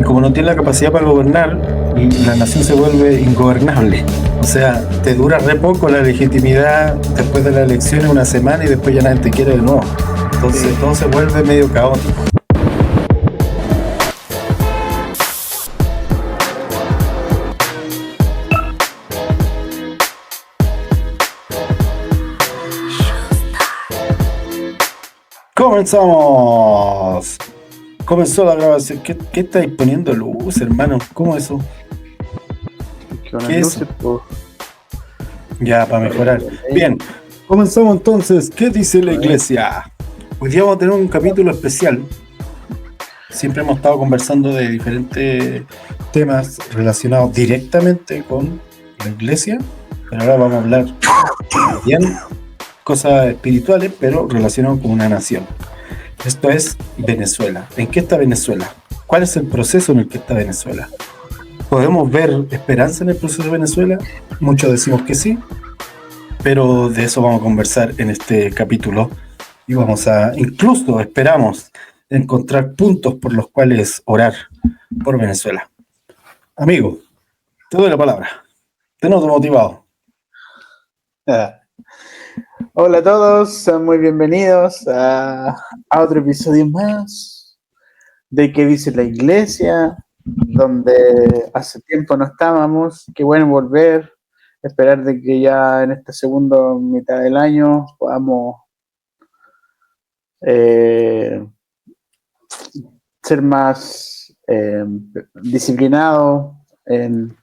y como no tiene la capacidad para gobernar, la nación se vuelve ingobernable. O sea, te dura re poco la legitimidad después de las elecciones, una semana, y después ya nadie te quiere de nuevo. Entonces todo se vuelve medio caótico. ¡Comenzamos! Comenzó la grabación. ¿Qué estáis poniendo luz, hermano? ¿Cómo eso? ¿Qué es eso? Ya, para mejorar. Bien, comenzamos entonces. ¿Qué dice la iglesia? Hoy día vamos a tener un capítulo especial. Siempre hemos estado conversando de diferentes temas relacionados directamente con la iglesia, pero ahora vamos a hablar bien cosas espirituales, pero relacionadas con una nación. Esto es Venezuela. ¿En qué está Venezuela? ¿Cuál es el proceso en el que está Venezuela? ¿Podemos ver esperanza en el proceso de Venezuela? Muchos decimos que sí, pero de eso vamos a conversar en este capítulo y vamos a, incluso esperamos, encontrar puntos por los cuales orar por Venezuela. Amigo, te doy la palabra. Te noto motivado. Hola a todos, sean muy bienvenidos a otro episodio más de ¿Qué dice la iglesia? Donde hace tiempo no estábamos. Qué bueno volver, esperar de que ya en esta segunda mitad del año podamos ser más disciplinados en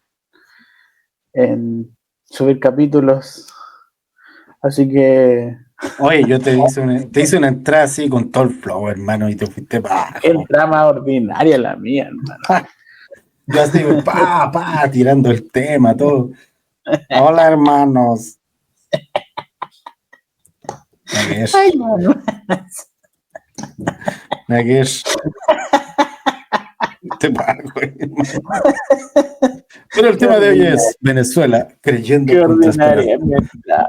subir capítulos. Así que... Oye, yo te hice una entrada así con todo el flow, hermano, y te fuiste para... Entrada más ordinaria la mía, hermano. Yo así, tirando el tema, todo. Hola, hermanos. Ay, mano. Te pago, pero el tema de hoy es Venezuela creyendo en la esperanza.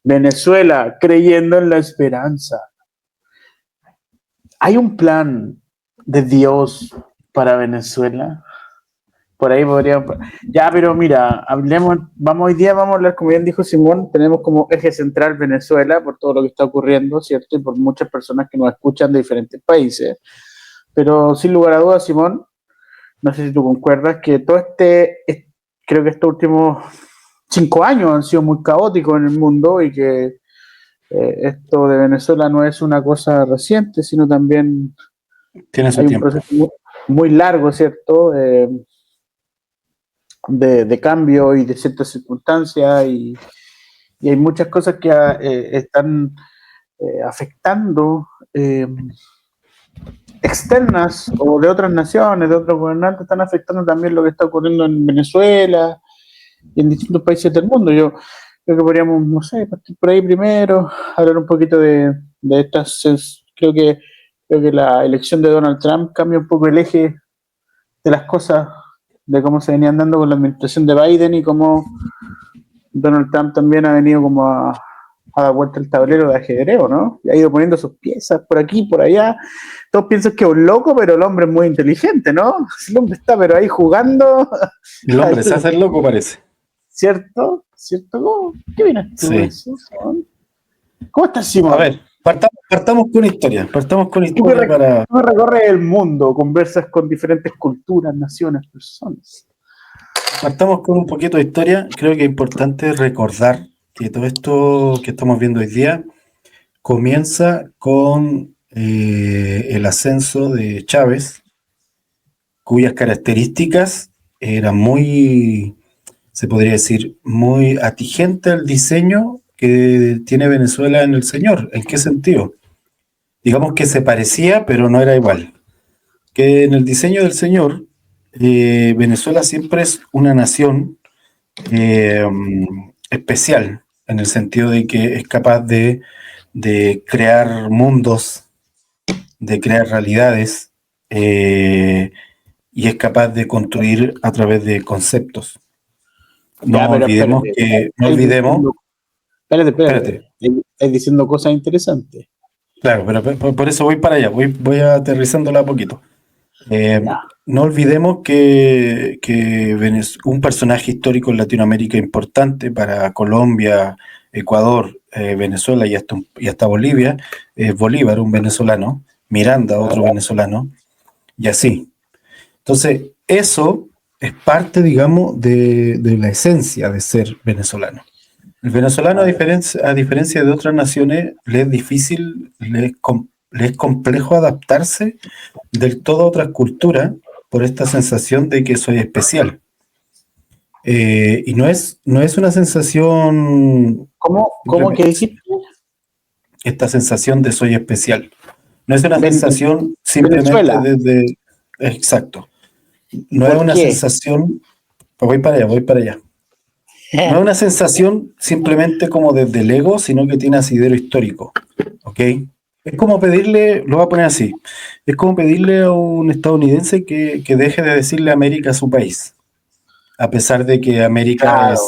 Venezuela creyendo en la esperanza. ¿Hay un plan de Dios para Venezuela? Por ahí podríamos... Ya, pero mira, hoy día vamos a hablar, como bien dijo Simón, tenemos como eje central Venezuela por todo lo que está ocurriendo, ¿cierto? Y por muchas personas que nos escuchan de diferentes países. Pero sin lugar a dudas, Simón, no sé si tú concuerdas, que todo creo que estos últimos 5 años han sido muy caóticos en el mundo y que esto de Venezuela no es una cosa reciente, sino también hay un proceso muy largo, ¿cierto? De cambio y de ciertas circunstancias y hay muchas cosas que están afectando externas o de otras naciones, de otros gobernantes, están afectando también lo que está ocurriendo en Venezuela y en distintos países del mundo. Yo creo que podríamos, no sé, partir por ahí primero, hablar un poquito de estas. Creo que la elección de Donald Trump cambia un poco el eje de las cosas, de cómo se venían dando con la administración de Biden y cómo Donald Trump también ha venido como a dar vuelta el tablero de ajedrez, ¿no? Y ha ido poniendo sus piezas por aquí, por allá. Todos piensan que es un loco, pero el hombre es muy inteligente, ¿no? El hombre está pero ahí jugando. El hombre se hace loco, parece. ¿Cierto? ¿Qué vienes tú? Sí. ¿Cómo estás, Simón? A ver, partamos con historia. Tú recorres el mundo, conversas con diferentes culturas, naciones, personas. Partamos con un poquito de historia. Creo que es importante recordar que todo esto que estamos viendo hoy día comienza con el ascenso de Chávez, cuyas características eran muy, se podría decir, muy atingente al diseño que tiene Venezuela en el Señor. ¿En qué sentido? Digamos que se parecía, pero no era igual. Que en el diseño del Señor, Venezuela siempre es una nación especial, en el sentido de que es capaz de crear mundos, de crear realidades, y es capaz de construir a través de conceptos. Espérate. Estás diciendo cosas interesantes. Claro, pero por eso voy para allá, voy aterrizándola a poquito. No olvidemos que un personaje histórico en Latinoamérica importante para Colombia, Ecuador, Venezuela y hasta Bolivia, Bolívar, un venezolano, Miranda, otro venezolano, y así. Entonces, eso es parte, digamos, de la esencia de ser venezolano. El venezolano, a diferencia de otras naciones, le es difícil, le es complejo adaptarse del todo a otras culturas por esta sensación de que soy especial. Y no es una sensación... ¿Cómo que dijiste? Esta sensación de soy especial. No es una sensación simplemente Venezuela. desde... Exacto. No es una sensación... Voy para allá. No es una sensación simplemente como desde el ego, sino que tiene asidero histórico. ¿Ok? Es como pedirle, lo voy a poner así, es como pedirle a un estadounidense que deje de decirle América a su país, a pesar de que América es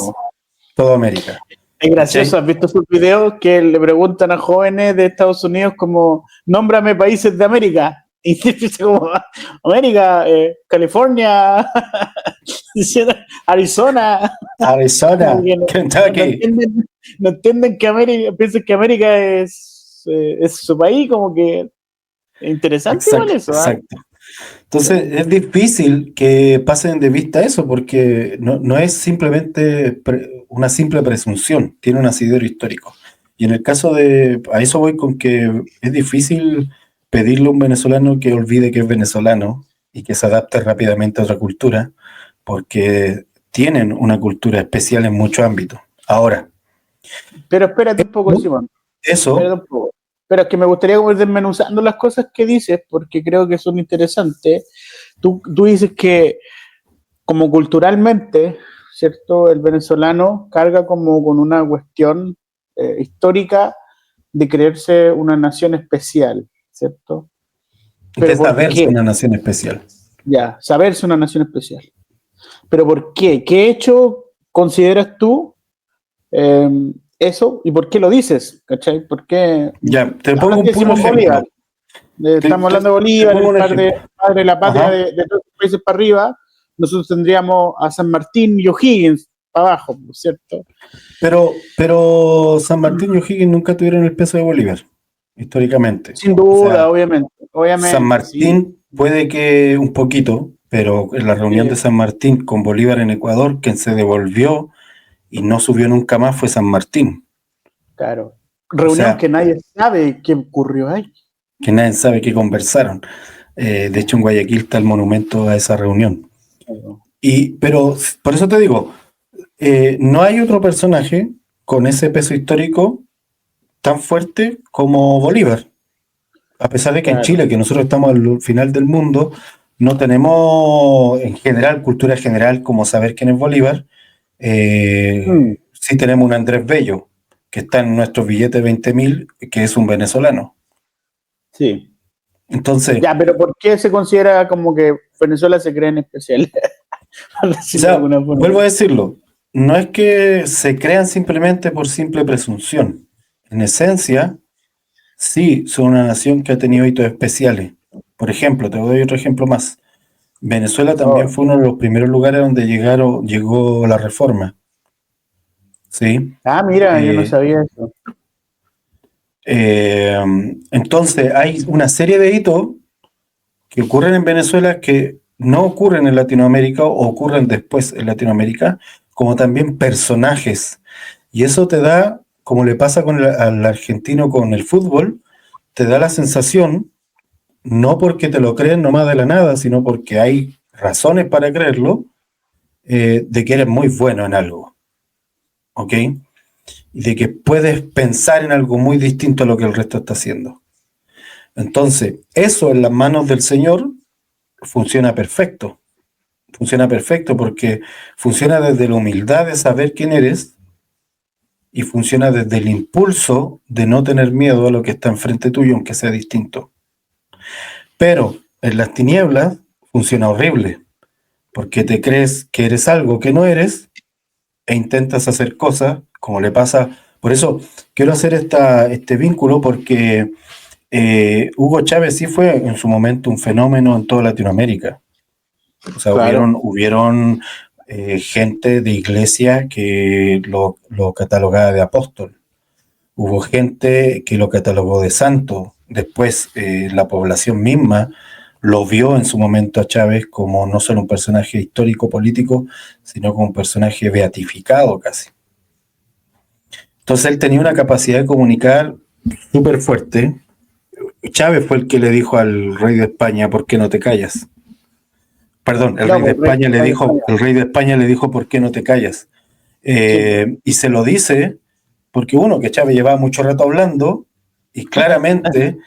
toda América. Es gracioso, ¿has visto sus videos que le preguntan a jóvenes de Estados Unidos como, nómbrame países de América? Y dice como, América, California, Arizona, Kentucky. No entienden que América, piensan que América es su país, como que interesante. Exacto, eso, exacto. Entonces es difícil que pasen de vista eso, porque no es simplemente una simple presunción, tiene un asidero histórico. Y en el caso a eso voy con que es difícil pedirle a un venezolano que olvide que es venezolano y que se adapte rápidamente a otra cultura, porque tienen una cultura especial en muchos ámbitos. Ahora. Pero espérate un poco, Simón. Eso. Pero es que me gustaría ir desmenuzando las cosas que dices, porque creo que son interesantes. Tú dices que como culturalmente, ¿cierto? El venezolano carga como con una cuestión histórica de creerse una nación especial, ¿cierto? De saberse una nación especial. Ya, saberse una nación especial. ¿Pero por qué? ¿Qué hecho consideras tú eso? ¿Y por qué lo dices? ¿Cachai? ¿Por qué? Ya, te pongo un puro ejemplo. Estamos hablando de Bolívar, el padre de la patria de todos los países para arriba. Nosotros tendríamos a San Martín y O'Higgins para abajo, ¿cierto? Pero San Martín y O'Higgins nunca tuvieron el peso de Bolívar, históricamente. Sin duda, obviamente. San Martín puede que un poquito, pero en la reunión de San Martín con Bolívar en Ecuador, quien se devolvió y no subió nunca más fue San Martín. Claro. Reunión que nadie sabe qué ocurrió ahí. Que nadie sabe qué conversaron. De hecho, en Guayaquil está el monumento a esa reunión. Pero por eso te digo, no hay otro personaje con ese peso histórico tan fuerte como Bolívar. A pesar de que en Chile, que nosotros estamos al final del mundo, no tenemos en general, cultura general, como saber quién es Bolívar. Sí tenemos un Andrés Bello, que está en nuestros billetes de 20.000, que es un venezolano. Sí. Entonces. Ya, pero ¿por qué se considera como que Venezuela se cree en especial? Vuelvo a decirlo, no es que se crean simplemente por simple presunción. En esencia, sí, son una nación que ha tenido hitos especiales. Por ejemplo, te doy otro ejemplo más. Venezuela también fue uno de los primeros lugares donde llegó la reforma. ¿Sí? Ah, mira, yo no sabía eso. Entonces, hay una serie de hitos que ocurren en Venezuela que no ocurren en Latinoamérica o ocurren después en Latinoamérica, como también personajes. Y eso te da, como le pasa al argentino con el fútbol, te da la sensación, no porque te lo creen nomás de la nada, sino porque hay razones para creerlo, de que eres muy bueno en algo. ¿Ok? Y de que puedes pensar en algo muy distinto a lo que el resto está haciendo. Entonces, eso en las manos del Señor funciona perfecto. Funciona perfecto porque funciona desde la humildad de saber quién eres y funciona desde el impulso de no tener miedo a lo que está enfrente tuyo, aunque sea distinto. Pero en las tinieblas funciona horrible, porque te crees que eres algo que no eres e intentas hacer cosas como le pasa. Por eso quiero hacer este vínculo, porque Hugo Chávez sí fue en su momento un fenómeno en toda Latinoamérica. O sea, Claro. hubieron gente de iglesia que lo catalogaba de apóstol. Hubo gente que lo catalogó de santo. Después, la población misma lo vio en su momento a Chávez como no solo un personaje histórico-político, sino como un personaje beatificado casi. Entonces él tenía una capacidad de comunicar súper fuerte. Chávez fue el que le dijo al rey de España, ¿por qué no te callas? Perdón, el rey de España le dijo, el rey de España le dijo, ¿por qué no te callas? Y se lo dice porque uno, que Chávez llevaba mucho rato hablando y claramente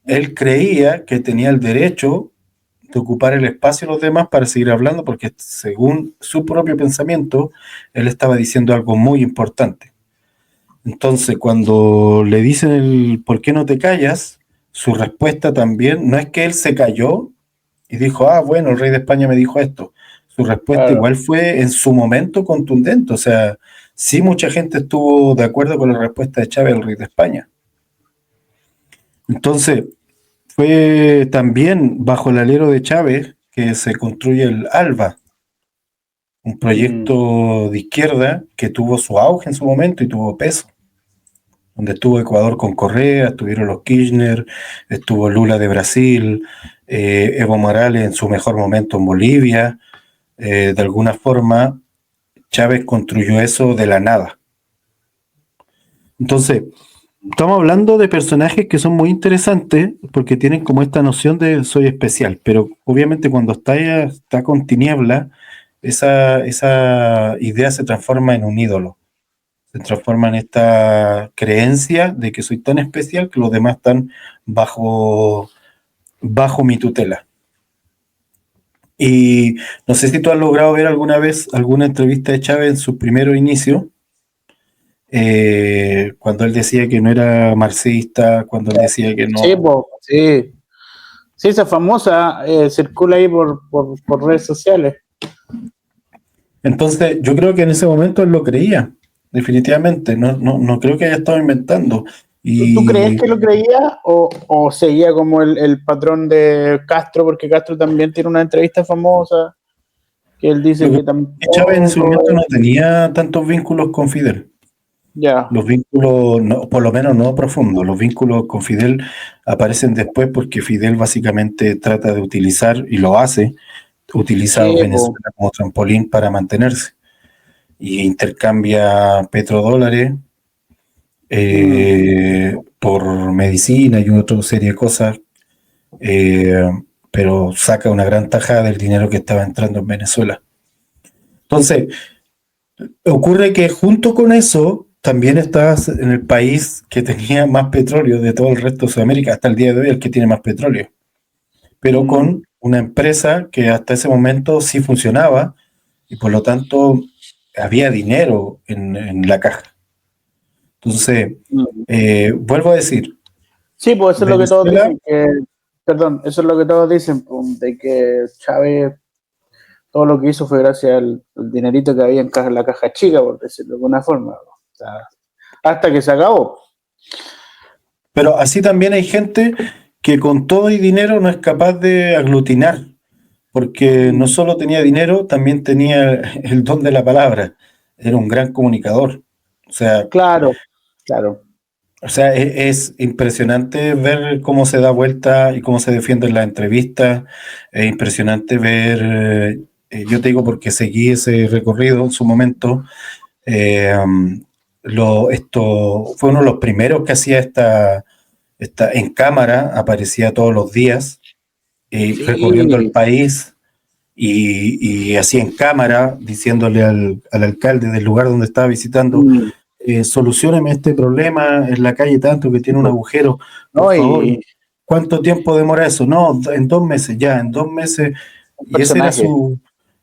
él creía que tenía el derecho de ocupar el espacio de los demás para seguir hablando, porque según su propio pensamiento, él estaba diciendo algo muy importante. Entonces, cuando le dicen el ¿por qué no te callas?, su respuesta también no es que él se calló y dijo, bueno, el rey de España me dijo esto. Su respuesta igual fue en su momento contundente. O sea, sí, mucha gente estuvo de acuerdo con la respuesta de Chávez al rey de España. Entonces, fue también bajo el alero de Chávez que se construye el ALBA, un proyecto de izquierda que tuvo su auge en su momento y tuvo peso, donde estuvo Ecuador con Correa, estuvieron los Kirchner, estuvo Lula de Brasil, Evo Morales en su mejor momento en Bolivia. De alguna forma, Chávez construyó eso de la nada. Entonces, estamos hablando de personajes que son muy interesantes porque tienen como esta noción de soy especial, pero obviamente cuando está con tiniebla, esa idea se transforma en un ídolo, se transforma en esta creencia de que soy tan especial que los demás están bajo mi tutela. Y no sé si tú has logrado ver alguna vez alguna entrevista de Chávez en su primero inicio, cuando él decía que no era marxista, cuando él decía que no... Sí, esa famosa circula ahí por redes sociales. Entonces, yo creo que en ese momento él lo creía, definitivamente, no creo que haya estado inventando. ¿Tú crees que lo creía o seguía como el patrón de Castro? Porque Castro también tiene una entrevista famosa que él dice que también... Chávez en ese momento no tenía tantos vínculos con Fidel. Ya. Los vínculos, por lo menos no profundos, los vínculos con Fidel aparecen después porque Fidel básicamente trata de utilizar, y lo hace, utiliza a Venezuela como trampolín para mantenerse. Y intercambia petrodólares por medicina y otra serie de cosas, pero saca una gran tajada del dinero que estaba entrando en Venezuela. Entonces, ocurre que junto con eso, también estabas en el país que tenía más petróleo de todo el resto de Sudamérica, hasta el día de hoy el que tiene más petróleo, pero con una empresa que hasta ese momento sí funcionaba y por lo tanto había dinero en la caja. Entonces, vuelvo a decir. Sí, pues eso es lo que todos dicen, eso es lo que todos dicen, de que Chávez todo lo que hizo fue gracias al dinerito que había en la caja chica, por decirlo de alguna forma. O sea, hasta que se acabó. Pero así también hay gente que con todo y dinero no es capaz de aglutinar, porque no solo tenía dinero, también tenía el don de la palabra. Era un gran comunicador. O sea, claro. O sea, es impresionante ver cómo se da vuelta y cómo se defiende en la entrevista. Es impresionante ver, yo te digo porque seguí ese recorrido en su momento. Esto fue uno de los primeros que hacía esta en cámara, aparecía todos los días, recorriendo el país y hacía en cámara, diciéndole al alcalde del lugar donde estaba visitando, solucióneme este problema en la calle tanto que tiene un agujero, por favor. ¿Cuánto tiempo demora eso? No, en 2 meses, ya, en 2 meses. Y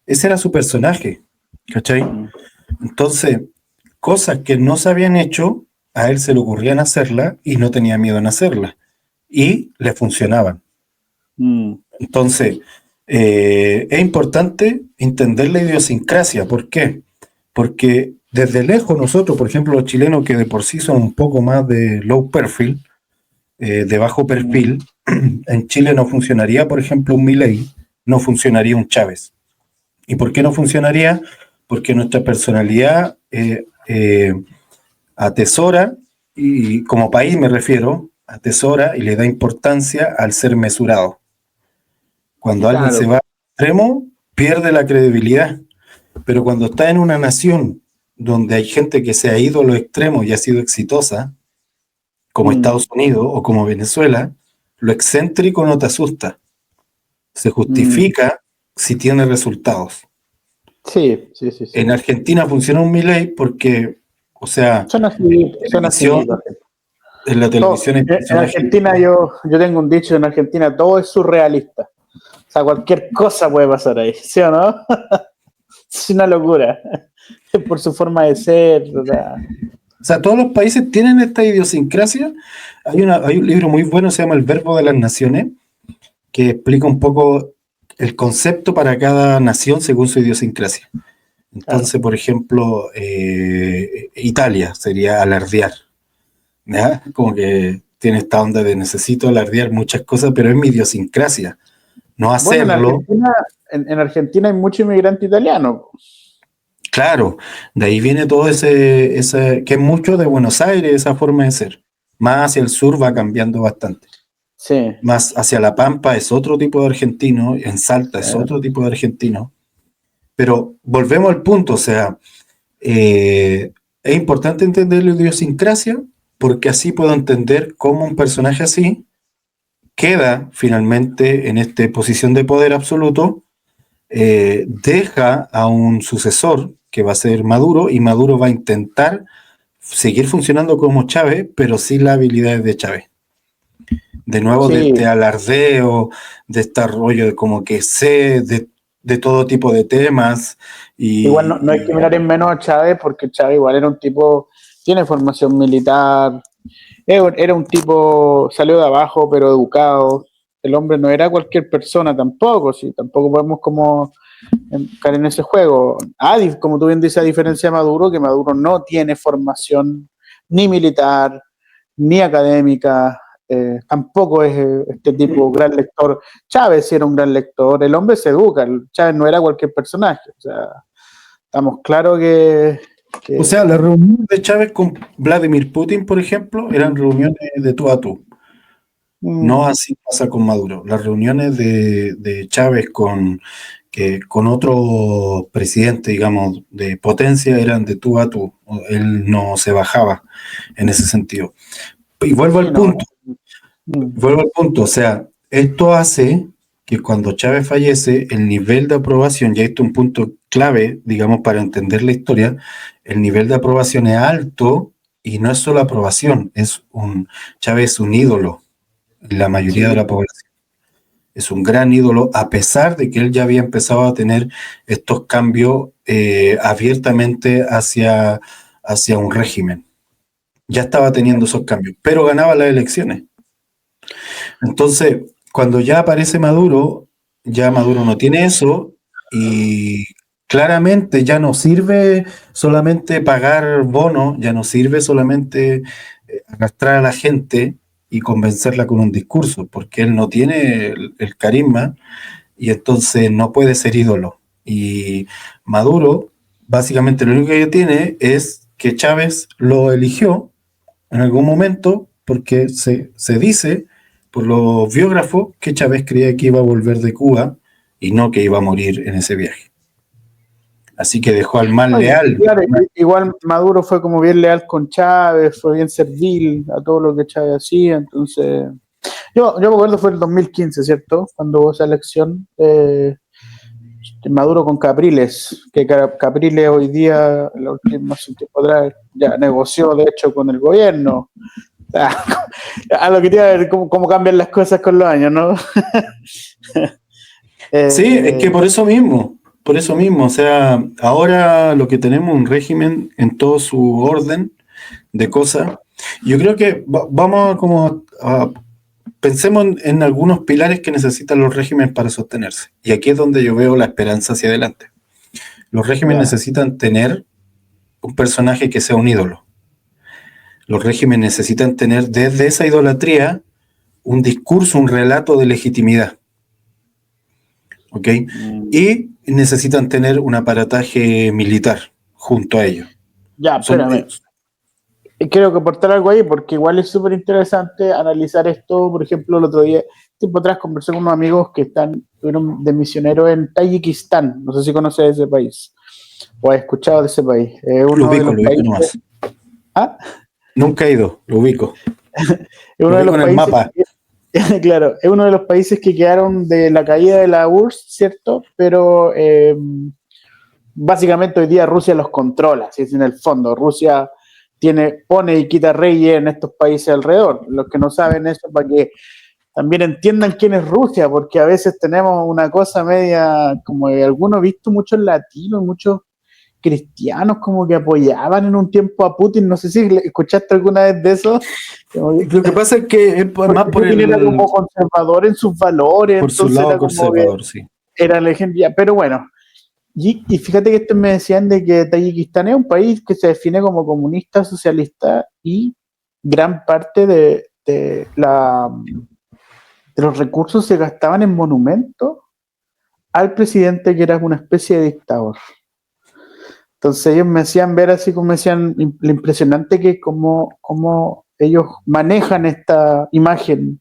ese era su personaje, ¿cachai? Entonces, cosas que no se habían hecho, a él se le ocurrían hacerlas y no tenía miedo en hacerlas. Y le funcionaban. Entonces, es importante entender la idiosincrasia. ¿Por qué? Porque desde lejos nosotros, por ejemplo, los chilenos que de por sí son un poco más de low perfil, de bajo perfil, en Chile no funcionaría, por ejemplo, un Milei, no funcionaría un Chávez. ¿Y por qué no funcionaría? Porque nuestra personalidad atesora, y como país me refiero, atesora y le da importancia al ser mesurado. Cuando alguien se va al extremo, pierde la credibilidad. Pero cuando está en una nación donde hay gente que se ha ido a los extremos y ha sido exitosa, como Estados Unidos o como Venezuela, lo excéntrico no te asusta. Se justifica si tiene resultados. Sí. En Argentina funciona un Milei porque, o sea, son así. En la televisión en Argentina yo tengo un dicho, en Argentina todo es surrealista. O sea, cualquier cosa puede pasar ahí, ¿sí o no? Es una locura. Por su forma de ser, ¿verdad? O sea, todos los países tienen esta idiosincrasia. Hay un libro muy bueno, se llama El Verbo de las Naciones, que explica un poco el concepto para cada nación según su idiosincrasia. Entonces, por ejemplo, Italia sería alardear, ¿ya? Como que tiene esta onda de necesito alardear muchas cosas, pero es mi idiosincrasia. No hacerlo. Bueno, en Argentina hay mucho inmigrante italiano. Claro, de ahí viene todo ese, que es mucho de Buenos Aires, esa forma de ser. Más hacia el sur va cambiando bastante. Sí. Más hacia La Pampa es otro tipo de argentino, en Salta es otro tipo de argentino. Pero volvemos al punto, o sea, es importante entender la idiosincrasia porque así puedo entender cómo un personaje así queda finalmente en esta posición de poder absoluto, deja a un sucesor que va a ser Maduro, y Maduro va a intentar seguir funcionando como Chávez, pero sin las habilidades de Chávez. De nuevo, de este alardeo, de este rollo de como que sé de todo tipo de temas. Igual no hay que mirar en menos a Chávez, porque Chávez igual era un tipo, tiene formación militar, era un tipo, salió de abajo, pero educado. El hombre no era cualquier persona tampoco, sí, tampoco podemos como caer en ese juego. Como tú bien dices, a diferencia de Maduro, que Maduro no tiene formación ni militar, ni académica, tampoco es este tipo gran lector. Chávez sí era un gran lector, el hombre se educa, Chávez no era cualquier personaje, o sea, estamos claros que... O sea, las reuniones de Chávez con Vladimir Putin, por ejemplo, eran reuniones de tú a tú. No así pasa con Maduro. Las reuniones de Chávez con otro presidente, digamos, de potencia, eran de tú a tú. Él no se bajaba en ese sentido. Y vuelvo al punto. O sea, esto hace que cuando Chávez fallece, el nivel de aprobación, y esto es un punto clave, digamos, para entender la historia, el nivel de aprobación es alto, y no es solo aprobación, Chávez es un ídolo en la mayoría de la población. Es un gran ídolo, a pesar de que él ya había empezado a tener estos cambios abiertamente hacia un régimen. Ya estaba teniendo esos cambios, pero ganaba las elecciones. Entonces, cuando ya aparece Maduro, ya Maduro no tiene eso, y claramente ya no sirve solamente pagar bonos, ya no sirve solamente arrastrar a la gente y convencerla con un discurso, porque él no tiene el carisma, y entonces no puede ser ídolo. Y Maduro, básicamente lo único que tiene es que Chávez lo eligió en algún momento, porque se dice por los biógrafos que Chávez creía que iba a volver de Cuba y no que iba a morir en ese viaje. Así que dejó al más leal. Claro, igual Maduro fue como bien leal con Chávez, fue bien servil a todo lo que Chávez hacía, entonces... Yo me acuerdo, fue el 2015, ¿cierto? Cuando hubo esa elección, Maduro con Capriles, que Capriles hoy día, los últimos tiempos atrás, ya negoció de hecho con el gobierno. A lo que te iba a ver cómo cambian las cosas con los años, ¿no? Sí, es que por eso mismo, o sea, ahora lo que tenemos es un régimen en todo su orden de cosas. Yo creo que vamos a pensemos en algunos pilares que necesitan los regímenes para sostenerse. Y aquí es donde yo veo la esperanza hacia adelante. Los regímenes necesitan tener un personaje que sea un ídolo. Los regímenes necesitan tener desde esa idolatría un discurso, un relato de legitimidad. ¿Ok? Y necesitan tener un aparataje militar junto a ellos. Ya, espérame. Quiero que aportar algo ahí, porque igual es súper interesante analizar esto. Por ejemplo, el otro día, tiempo atrás, conversé con unos amigos que estuvieron de misioneros en Tayikistán. No sé si conoces ese país o has escuchado de ese país. Es uno de los países. Nomás. ¿Ah? Nunca he ido, lo ubico. Es uno de los países. Mapa. Claro, es uno de los países que quedaron de la caída de la URSS, ¿cierto? Pero básicamente hoy día Rusia los controla, si es en el fondo. Rusia pone y quita reyes en estos países alrededor. Los que no saben eso, para que también entiendan quién es Rusia, porque a veces tenemos una cosa media, como algunos visto muchos latinos, muchos cristianos como que apoyaban en un tiempo a Putin. No sé si escuchaste alguna vez de eso. Lo que pasa es que es más por Putin era como conservador en sus valores, por su lado conservador, sí. Era legendaria, pero bueno. Y fíjate que estos me decían de que Tayikistán es un país que se define como comunista, socialista, y gran parte de los recursos se gastaban en monumentos al presidente, que era una especie de dictador. Entonces ellos me hacían ver así, como me decían, lo impresionante que como ellos manejan esta imagen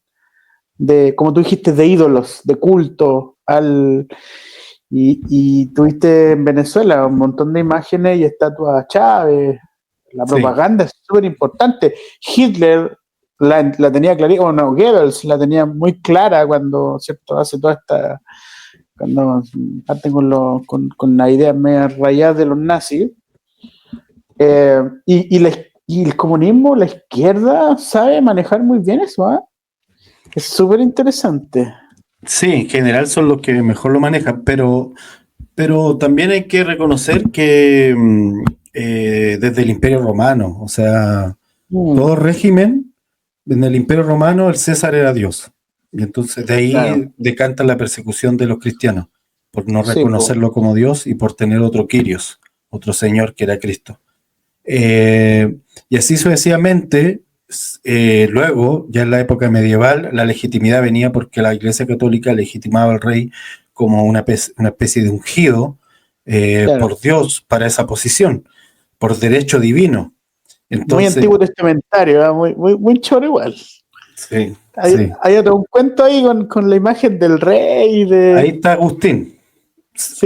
de, como tú dijiste, de ídolos, de culto, y tuviste en Venezuela un montón de imágenes y estatuas a Chávez. La propaganda es súper importante. Hitler la tenía clarita, o no, Goebbels la tenía muy clara cuando, ¿cierto?, hace toda esta, cuando parten con la idea media rayada de los nazis. Y el comunismo, la izquierda sabe manejar muy bien eso, ¿eh? Es súper interesante. Sí, en general son los que mejor lo manejan, pero también hay que reconocer que desde el Imperio Romano, o sea, todo régimen, en el Imperio Romano el César era Dios, y entonces de ahí decanta la persecución de los cristianos, por no reconocerlo como Dios y por tener otro Kyrios, otro señor que era Cristo. Y así sucesivamente. Luego, ya en la época medieval, la legitimidad venía porque la Iglesia Católica legitimaba al rey como una especie de ungido por Dios para esa posición, por derecho divino. Entonces, muy antiguo testamentario, ¿eh? muy choro igual. Sí, hay otro un cuento ahí con la imagen del rey. Ahí está Agustín.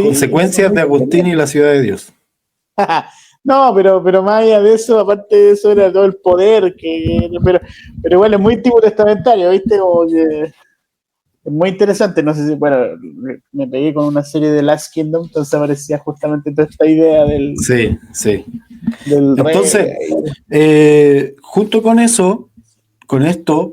Consecuencias de Agustín y la ciudad de Dios. No, pero más allá de eso, aparte de eso, era todo el poder, pero igual es muy antiguo testamentario, ¿viste? Es muy interesante. No sé si, bueno, me pegué con una serie de Last Kingdom, entonces aparecía justamente toda esta idea del. Sí. Del entonces, junto con eso, con esto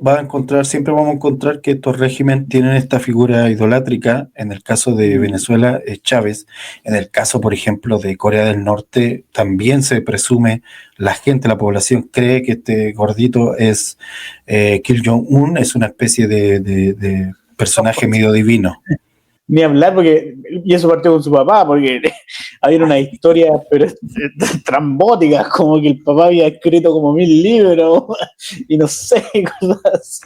siempre vamos a encontrar que estos regímenes tienen esta figura idolátrica. En el caso de Venezuela es Chávez. En el caso, por ejemplo, de Corea del Norte, también se presume, la población cree que este gordito es Kim Jong-un, es una especie de personaje medio divino. Ni hablar, y eso partió con su papá, porque había una historia, pero trambótica, como que el papá había escrito como 1000 libros, y no sé, cosas así.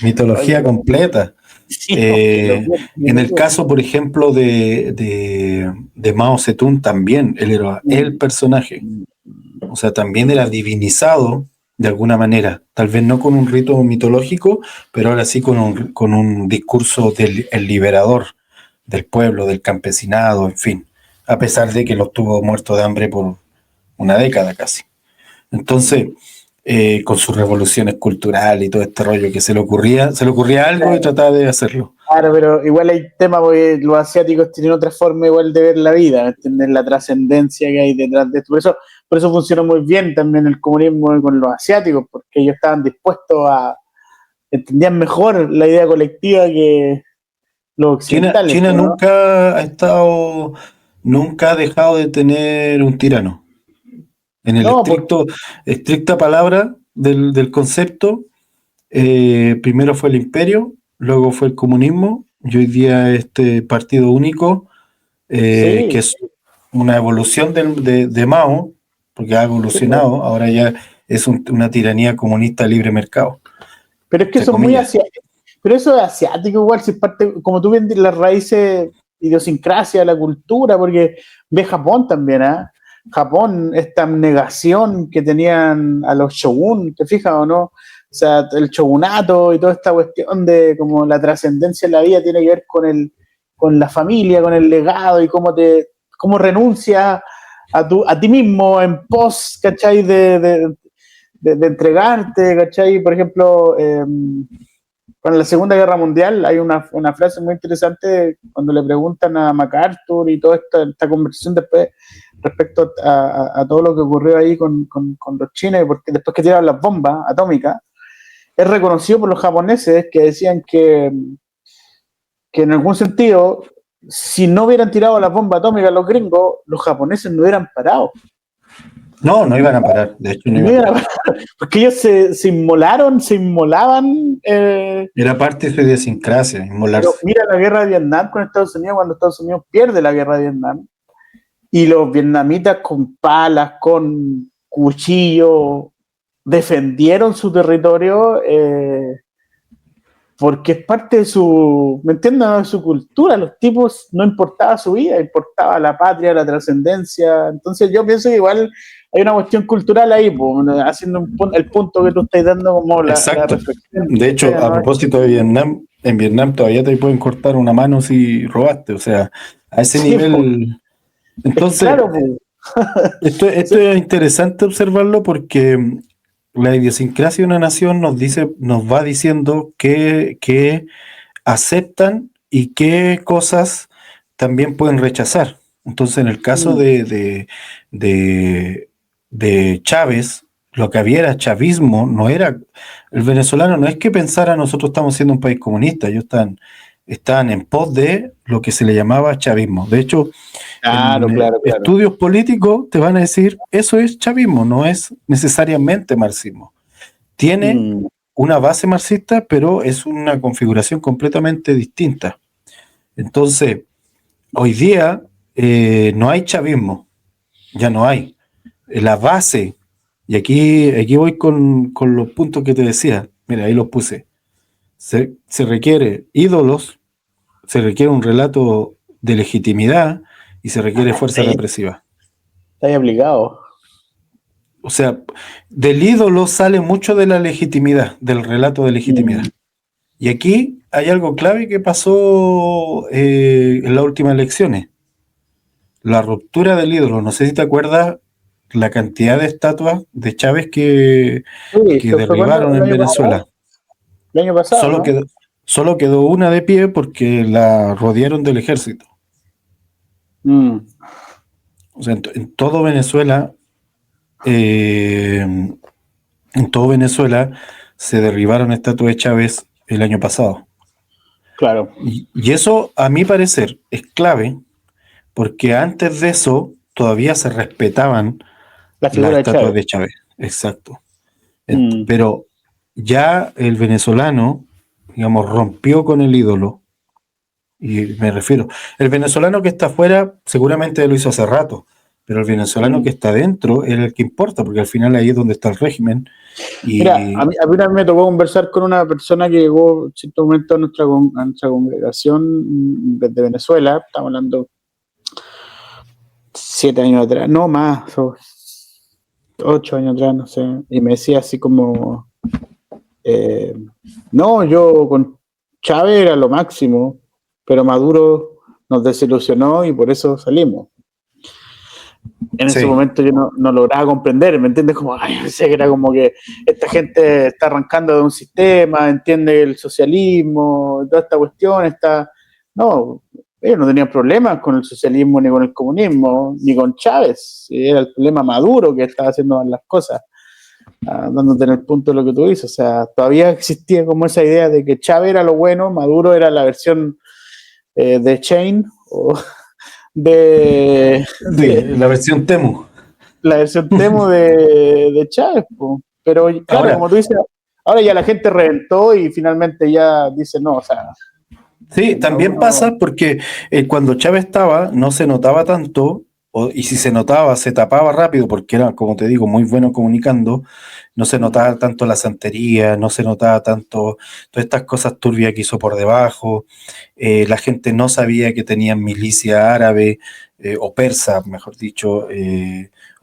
Mitología completa. Sí, en el caso, por ejemplo, de Mao Zedong, también él era el personaje. O sea, también era divinizado de alguna manera, tal vez no con un rito mitológico, pero ahora sí con un discurso del liberador del pueblo, del campesinado, en fin, a pesar de que lo tuvo muerto de hambre por una década casi. Entonces, con sus revoluciones culturales y todo este rollo que se le ocurría algo y trataba de hacerlo. Claro, pero igual hay temas porque los asiáticos tienen otra forma igual de ver la vida, ¿entiendes? La trascendencia que hay detrás de esto. Por eso funcionó muy bien también el comunismo con los asiáticos, porque ellos estaban dispuestos entendían mejor la idea colectiva que los occidentales. China, ¿no? Nunca ha dejado de tener un tirano. En el estricta palabra del concepto, primero fue el imperio, luego fue el comunismo, y hoy día este partido único, que es una evolución de Mao, porque ha evolucionado, ahora ya es una tiranía comunista libre mercado. Pero es que son muy asiáticos. Pero eso es asiático igual, si es parte, como tú ves, las raíces, idiosincrasia, la cultura, porque ve Japón también, ¿eh? Japón, esta abnegación que tenían a los shogun, ¿te fijas o no? O sea, el shogunato y toda esta cuestión de como la trascendencia en la vida tiene que ver con la familia, con el legado y cómo renuncias a ti mismo en pos, ¿cachai? De entregarte, ¿cachai? Por ejemplo, con la Segunda Guerra Mundial hay una frase muy interesante cuando le preguntan a MacArthur y toda esta conversación después respecto a todo lo que ocurrió ahí con los chinos, porque después que tiraron las bombas atómicas, es reconocido por los japoneses que decían que en algún sentido, si no hubieran tirado las bombas atómicas los gringos, los japoneses no hubieran parado. No iban a parar, de hecho no iban a parar. Porque ellos se inmolaban. Era parte de su idiosincrasia, inmolarse. Pero mira la guerra de Vietnam con Estados Unidos, cuando Estados Unidos pierde la guerra de Vietnam, y los vietnamitas con palas, con cuchillos, defendieron su territorio, porque es parte de su, ¿me entiendes? De su cultura. Los tipos no importaba su vida, importaba la patria, la trascendencia. Entonces yo pienso que igual hay una cuestión cultural ahí, pues, haciendo el punto que tú estás dando como la reflexión. De hecho, a propósito de Vietnam, en Vietnam todavía te pueden cortar una mano si robaste, o sea, a ese nivel. Entonces, claro, esto es interesante observarlo porque la idiosincrasia de una nación nos va diciendo qué aceptan y qué cosas también pueden rechazar. Entonces, en el caso de Chávez, lo que había era chavismo, no era. El venezolano no es que pensara nosotros estamos siendo un país comunista, ellos están en pos de lo que se le llamaba chavismo. De hecho, claro. estudios políticos te van a decir, eso es chavismo, no es necesariamente marxismo. Tiene una base marxista, pero es una configuración completamente distinta. Entonces, hoy día no hay chavismo, ya no hay. La base, y aquí voy con los puntos que te decía, mira, ahí los puse. Se requiere ídolos, se requiere un relato de legitimidad y se requiere fuerza represiva. Está ahí obligado. O sea, del ídolo sale mucho de la legitimidad, del relato de legitimidad. Y aquí hay algo clave que pasó en las últimas elecciones. La ruptura del ídolo. No sé si te acuerdas la cantidad de estatuas de Chávez que derribaron en Venezuela. El año pasado, solo quedó una de pie porque la rodearon del ejército. O sea, en todo Venezuela se derribaron estatuas de Chávez el año pasado. Claro. Y eso, a mi parecer, es clave porque antes de eso todavía se respetaban las estatuas de Chávez. Exacto. Pero ya el venezolano, digamos, rompió con el ídolo. Y me refiero, el venezolano que está afuera seguramente lo hizo hace rato, pero el venezolano que está dentro es el que importa, porque al final ahí es donde está el régimen. Y mira, a mí me tocó conversar con una persona que llegó en cierto momento a nuestra congregación desde Venezuela, estamos hablando 7 años atrás, no más, 8 años atrás, no sé, y me decía así como, no, yo con Chávez era lo máximo, pero Maduro nos desilusionó y por eso salimos. En ese momento yo no lograba comprender, ¿me entiendes? Como, pensé que era como que esta gente está arrancando de un sistema, entiende el socialismo, toda esta cuestión, no, ellos no tenían problemas con el socialismo, ni con el comunismo, ni con Chávez, era el problema Maduro que estaba haciendo las cosas, dándote en el punto de lo que tú dices, o sea, todavía existía como esa idea de que Chávez era lo bueno, Maduro era la versión de Chain, o la versión Temu. La versión Temu de Chávez, pero claro, ahora, como tú dices, ahora ya la gente reventó y finalmente ya dice no, o sea. Sí, también pasa porque cuando Chávez estaba no se notaba tanto, y si se notaba se tapaba rápido porque era, como te digo, muy bueno comunicando, no se notaba tanto la santería, no se notaba tanto todas estas cosas turbias que hizo por debajo, la gente no sabía que tenían milicia árabe o persa, mejor dicho,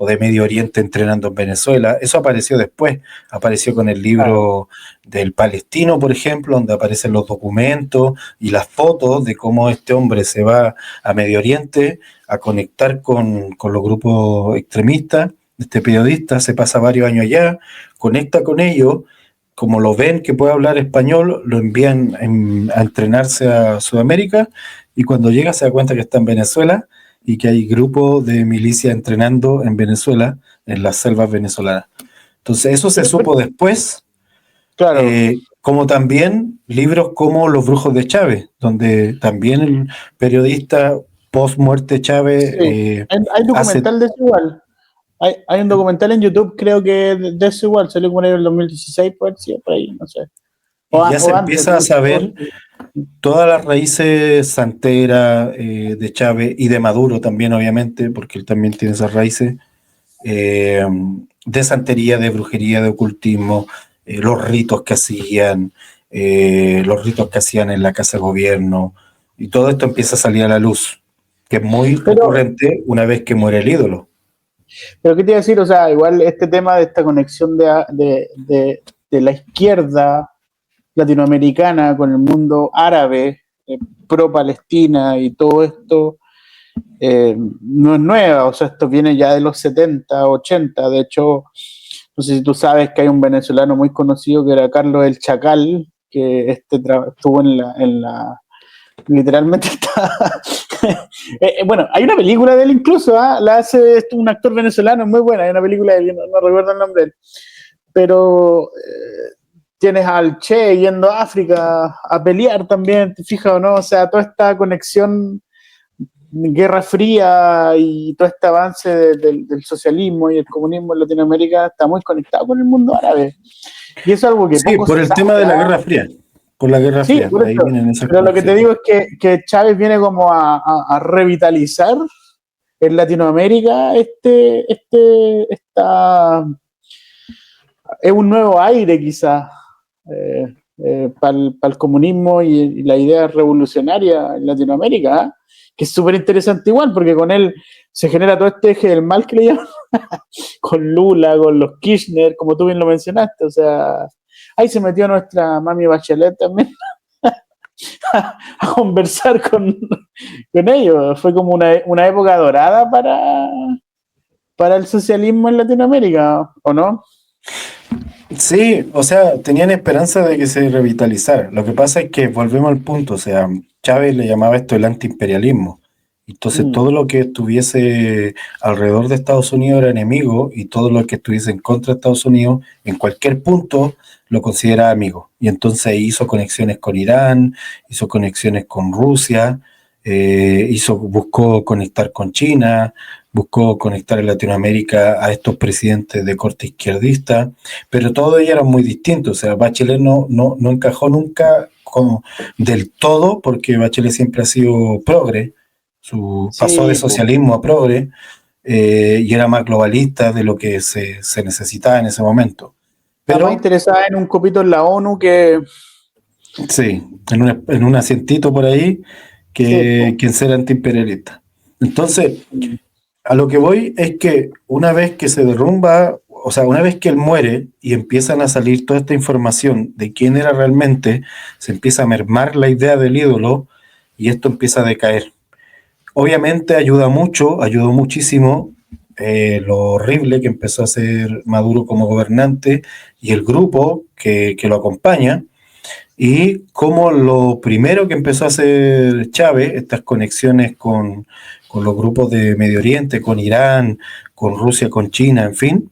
o de Medio Oriente entrenando en Venezuela. Eso apareció después, apareció con el libro del Palestino, por ejemplo, donde aparecen los documentos y las fotos de cómo este hombre se va a Medio Oriente a conectar con los grupos extremistas. Este periodista se pasa varios años allá, conecta con ellos, como lo ven que puede hablar español, lo envían a entrenarse a Sudamérica, y cuando llega se da cuenta que está en Venezuela y que hay grupos de milicia entrenando en Venezuela, en las selvas venezolanas. Entonces eso se supo después, Claro. como también libros como Los Brujos de Chávez, donde también el periodista post muerte Chávez Hay documental de eso igual. Hay un documental en YouTube, creo que de eso igual, salió como en el 2016, por ahí, no sé. Y ya se empieza a saber todas las raíces santeras de Chávez y de Maduro también, obviamente, porque él también tiene esas raíces, de santería, de brujería, de ocultismo, los ritos que hacían en la casa de gobierno, y todo esto empieza a salir a la luz, que es muy recurrente una vez que muere el ídolo. Pero ¿qué te iba a decir? O sea, igual este tema de esta conexión de la izquierda latinoamericana con el mundo árabe, pro-Palestina y todo esto, no es nueva. O sea, esto viene ya de los 70, 80. De hecho, no sé si tú sabes que hay un venezolano muy conocido que era Carlos el Chacal, que estuvo en la literalmente está... bueno, hay una película de él incluso, la hace un actor venezolano muy buena, hay una película de él, no recuerdo el nombre de él, pero tienes al Che yendo a África a pelear también, ¿te fijas o no? O sea, toda esta conexión, Guerra Fría y todo este avance del socialismo y el comunismo en Latinoamérica está muy conectado con el mundo árabe. Y eso es algo que sí, por el tema de la Guerra Fría. Por la Guerra Fría, por ahí eso, vienen esas pero lo que te digo es que Chávez viene como a revitalizar en Latinoamérica es un nuevo aire quizás para el comunismo y la idea revolucionaria en Latinoamérica, que es súper interesante igual, porque con él se genera todo este eje del mal que le llaman, con Lula, con los Kirchner, como tú bien lo mencionaste, o sea, ahí se metió nuestra mami Bachelet también a conversar con ellos. Fue como una época dorada para el socialismo en Latinoamérica, ¿o no? Sí, o sea, tenían esperanza de que se revitalizara. Lo que pasa es que volvemos al punto, o sea, Chávez le llamaba esto el antiimperialismo. Entonces todo lo que estuviese alrededor de Estados Unidos era enemigo, y todo lo que estuviese en contra de Estados Unidos, en cualquier punto, lo consideraba amigo. Y entonces hizo conexiones con Irán, hizo conexiones con Rusia, buscó conectar con China, buscó conectar en Latinoamérica a estos presidentes de corte izquierdista, pero todos ellos eran muy distintos. O sea, Bachelet no encajó nunca del todo, porque Bachelet siempre ha sido progre, pasó de socialismo a progre, y era más globalista de lo que se necesitaba en ese momento. Pero, está más interesada en un copito en la ONU que... Sí, en un asientito por ahí, que en ser antiimperialista. Entonces, a lo que voy es que una vez que se derrumba, o sea, una vez que él muere y empiezan a salir toda esta información de quién era realmente, se empieza a mermar la idea del ídolo, y esto empieza a decaer. Obviamente ayudó muchísimo lo horrible que empezó a hacer Maduro como gobernante y el grupo que lo acompaña, y como lo primero que empezó a hacer Chávez, estas conexiones con los grupos de Medio Oriente, con Irán, con Rusia, con China, en fin,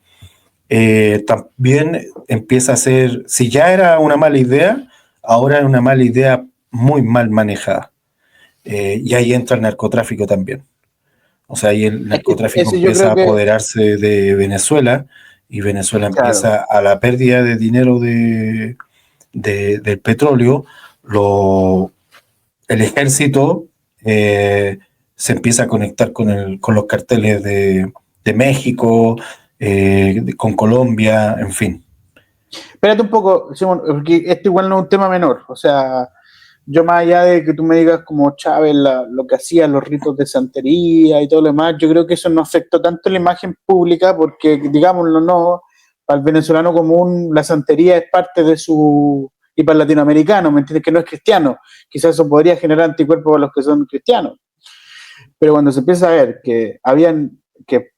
también empieza a ser, si ya era una mala idea, ahora es una mala idea muy mal manejada. Y ahí entra el narcotráfico también. O sea, ahí el narcotráfico empieza a apoderarse de Venezuela, y Venezuela empieza a la pérdida de dinero del petróleo. El ejército se empieza a conectar con los carteles de México, con Colombia, en fin. Espérate un poco, Simón, porque esto igual no es un tema menor. O sea, yo más allá de que tú me digas como Chávez lo que hacía, los ritos de santería y todo lo demás, yo creo que eso no afectó tanto la imagen pública porque, digámoslo, no, para el venezolano común la santería es parte de su... Y para el latinoamericano, ¿me entiendes? Que no es cristiano. Quizás eso podría generar anticuerpos para los que son cristianos. Pero cuando se empieza a ver que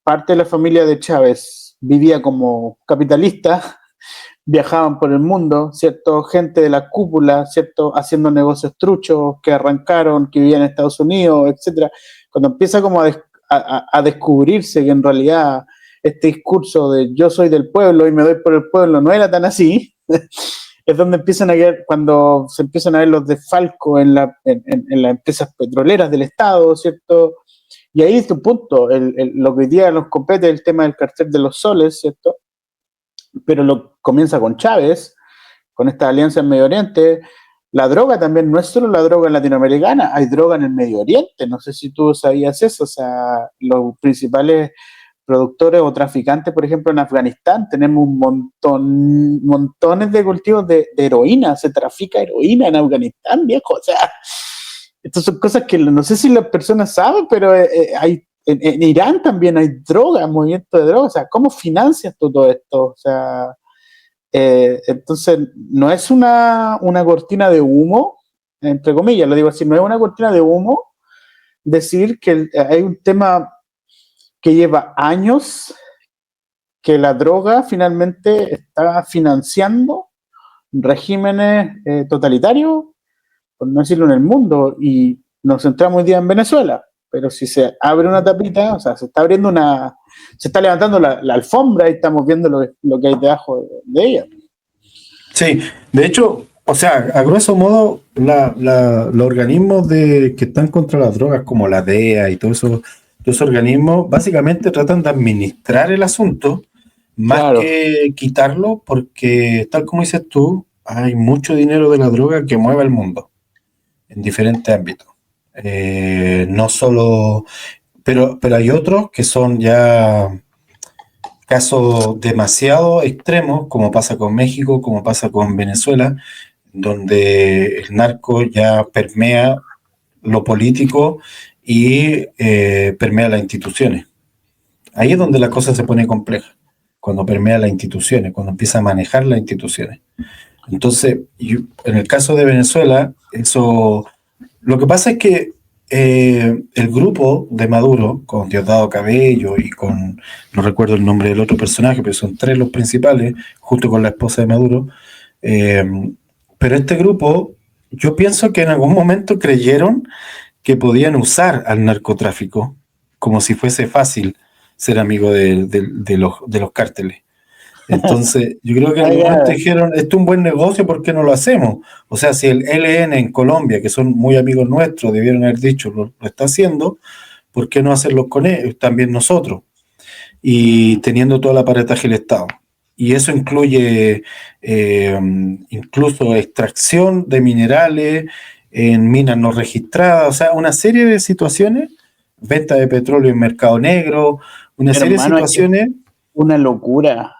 parte de la familia de Chávez vivía como capitalista, viajaban por el mundo, ¿cierto? Gente de la cúpula, ¿cierto? Haciendo negocios truchos, que arrancaron, que vivían en Estados Unidos, etcétera. Cuando empieza como a descubrirse que en realidad este discurso de yo soy del pueblo y me doy por el pueblo no era tan así, es donde empiezan a ver, cuando se empiezan a ver los desfalcos en las empresas petroleras del Estado, ¿cierto? Y ahí es un punto, lo que hoy día nos compete el tema del cartel de los soles, ¿cierto? Pero comienza con Chávez, con esta alianza en Medio Oriente. La droga también no es solo la droga latinoamericana, hay droga en el Medio Oriente, no sé si tú sabías eso, o sea, los principales productores o traficantes, por ejemplo, en Afganistán tenemos montones de cultivos de heroína, se trafica heroína en Afganistán, viejo, o sea, estas son cosas que no sé si las personas saben, pero hay en Irán también hay droga, movimiento de droga, o sea, ¿cómo financias tú todo esto? O sea, entonces, no es una cortina de humo, entre comillas, lo digo así, no es una cortina de humo decir que hay un tema que lleva años, que la droga finalmente está financiando regímenes totalitarios, por no decirlo, en el mundo, y nos centramos hoy día en Venezuela, pero si se abre una tapita, o sea, se está levantando la alfombra y estamos viendo lo que hay debajo de ella. Sí, de hecho, o sea, a grueso modo, los organismos que están contra las drogas, como la DEA y todos esos organismos, básicamente tratan de administrar el asunto más Claro. que quitarlo, porque, tal como dices tú, hay mucho dinero de la droga que mueve el mundo en diferentes ámbitos. No solo, pero hay otros que son ya casos demasiado extremos, como pasa con México, como pasa con Venezuela, donde el narco ya permea lo político y permea las instituciones. Ahí es donde la cosa se pone compleja, cuando permea las instituciones, cuando empieza a manejar las instituciones. Entonces, en el caso de Venezuela, lo que pasa es que el grupo de Maduro, con Diosdado Cabello y con, no recuerdo el nombre del otro personaje, pero son tres los principales, junto con la esposa de Maduro, pero este grupo, yo pienso que en algún momento creyeron que podían usar al narcotráfico como si fuese fácil ser amigo de los cárteles. Entonces, yo creo que en algún momento dijeron, esto es un buen negocio, ¿por qué no lo hacemos? O sea, si el ELN en Colombia, que son muy amigos nuestros, debieron haber dicho, lo está haciendo, ¿por qué no hacerlo con ellos, también nosotros? Y teniendo todo el aparataje del Estado. Y eso incluye incluso extracción de minerales en minas no registradas, o sea, una serie de situaciones, venta de petróleo en mercado negro, una serie de situaciones. Una locura.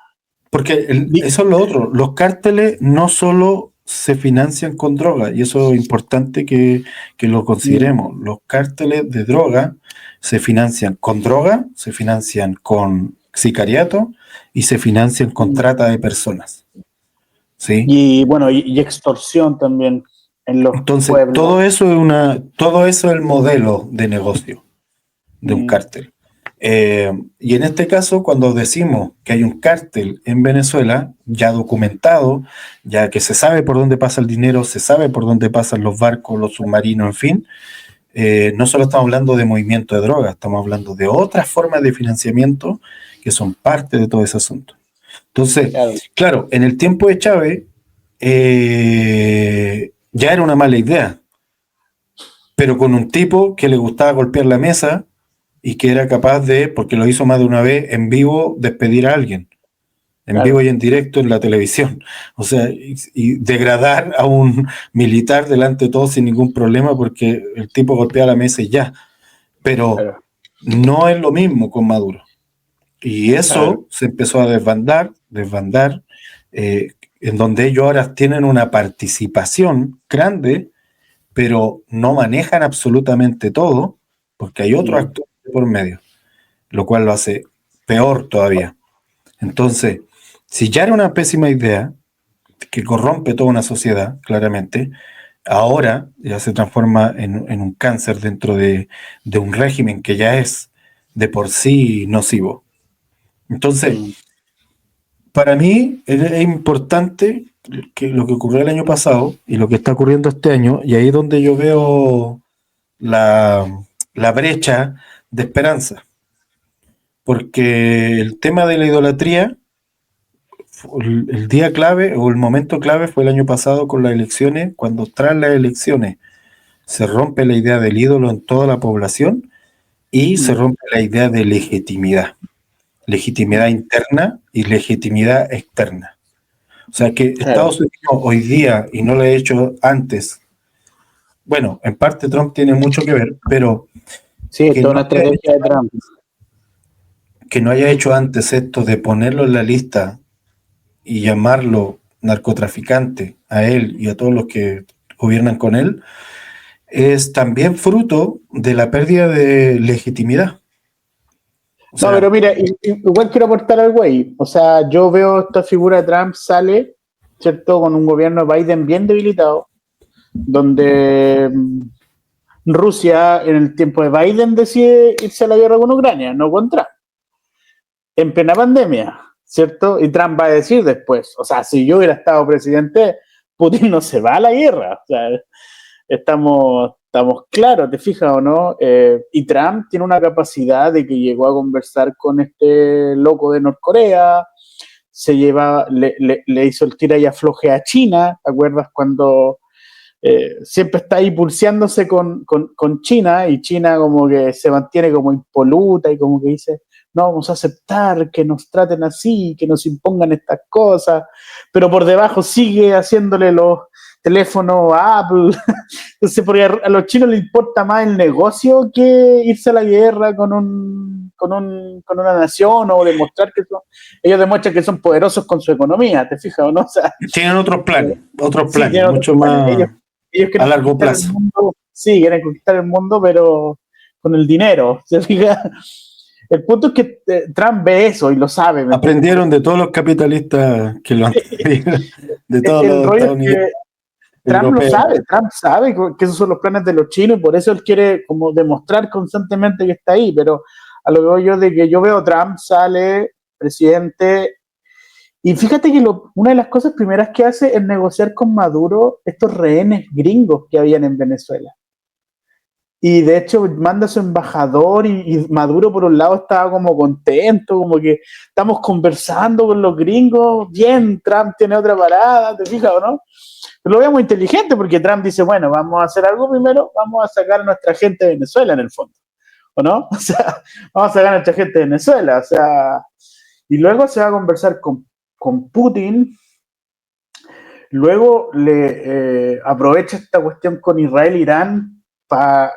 Porque eso es lo otro, los cárteles no solo se financian con droga, y eso es importante que lo consideremos. Los cárteles de droga se financian con droga, se financian con sicariato y se financian con trata de personas. ¿Sí? Y bueno, y extorsión también en los Entonces, pueblos. todo eso es el modelo de negocio de un cártel. Y en este caso, cuando decimos que hay un cártel en Venezuela, ya documentado, ya que se sabe por dónde pasa el dinero, se sabe por dónde pasan los barcos, los submarinos, en fin, no solo estamos hablando de movimiento de drogas, estamos hablando de otras formas de financiamiento que son parte de todo ese asunto. Entonces, claro, en el tiempo de Chávez ya era una mala idea, pero con un tipo que le gustaba golpear la mesa y que era capaz de, porque lo hizo más de una vez, en vivo, despedir a alguien. En vivo y en directo en la televisión. O sea, y degradar a un militar delante de todos sin ningún problema porque el tipo golpea la mesa y ya. Pero no es lo mismo con Maduro. Y eso se empezó a desbandar. en donde ellos ahora tienen una participación grande, pero no manejan absolutamente todo, porque hay otros actores por medio, lo cual lo hace peor todavía. Entonces, si ya era una pésima idea, que corrompe toda una sociedad, claramente, ahora ya se transforma en un cáncer dentro de un régimen que ya es de por sí nocivo. Entonces, para mí es importante que lo que ocurrió el año pasado y lo que está ocurriendo este año, y ahí es donde yo veo la brecha de esperanza. Porque el tema de la idolatría, el día clave o el momento clave fue el año pasado con las elecciones, cuando tras las elecciones se rompe la idea del ídolo en toda la población y se rompe la idea de legitimidad interna y legitimidad externa. O sea que Estados Unidos hoy día, y no lo he hecho antes, bueno, en parte Trump tiene mucho que ver, pero sí, es toda una estrategia de Trump. Que no haya hecho antes esto de ponerlo en la lista y llamarlo narcotraficante a él y a todos los que gobiernan con él, es también fruto de la pérdida de legitimidad. O sea, no, pero mira, igual quiero aportar algo ahí. O sea, yo veo esta figura de Trump sale, ¿cierto?, con un gobierno de Biden bien debilitado, donde Rusia en el tiempo de Biden decide irse a la guerra con Ucrania, no con Trump. En plena pandemia, ¿cierto? Y Trump va a decir después, o sea, si yo hubiera estado presidente, Putin no se va a la guerra. O sea, estamos claros, ¿te fijas o no? Y Trump tiene una capacidad de que llegó a conversar con este loco de Norcorea, le hizo el tira y afloje a China, ¿te acuerdas cuando siempre está ahí pulseándose con China, y China como que se mantiene como impoluta y como que dice, no vamos a aceptar que nos traten así, que nos impongan estas cosas, pero por debajo sigue haciéndole los teléfonos a Apple. Entonces, porque a los chinos les importa más el negocio que irse a la guerra con una nación, o demostrar que ellos demuestran que son poderosos con su economía, ¿te fijas o no? O sea, tienen otros planes, sí, mucho más ellos a largo plazo. Sí, quieren conquistar el mundo, pero con el dinero, ¿se fija? El punto es que Trump ve eso y lo sabe. Aprendieron de todos los capitalistas que lo han de todos los Estados Unidos. Trump lo sabe, Trump sabe que esos son los planes de los chinos, y por eso él quiere como demostrar constantemente que está ahí. Pero a lo que voy yo, de que yo veo Trump sale presidente, y fíjate que una de las cosas primeras que hace es negociar con Maduro estos rehenes gringos que habían en Venezuela. Y de hecho manda a su embajador, y Maduro por un lado estaba como contento, como que estamos conversando con los gringos, bien, Trump tiene otra parada, ¿te fijas o no? Pero lo veo muy inteligente, porque Trump dice, bueno, vamos a hacer algo primero, vamos a sacar a nuestra gente de Venezuela en el fondo, ¿o no? O sea, vamos a sacar a nuestra gente de Venezuela, o sea, y luego se va a conversar con Putin. Luego le aprovecha esta cuestión con Israel e Irán para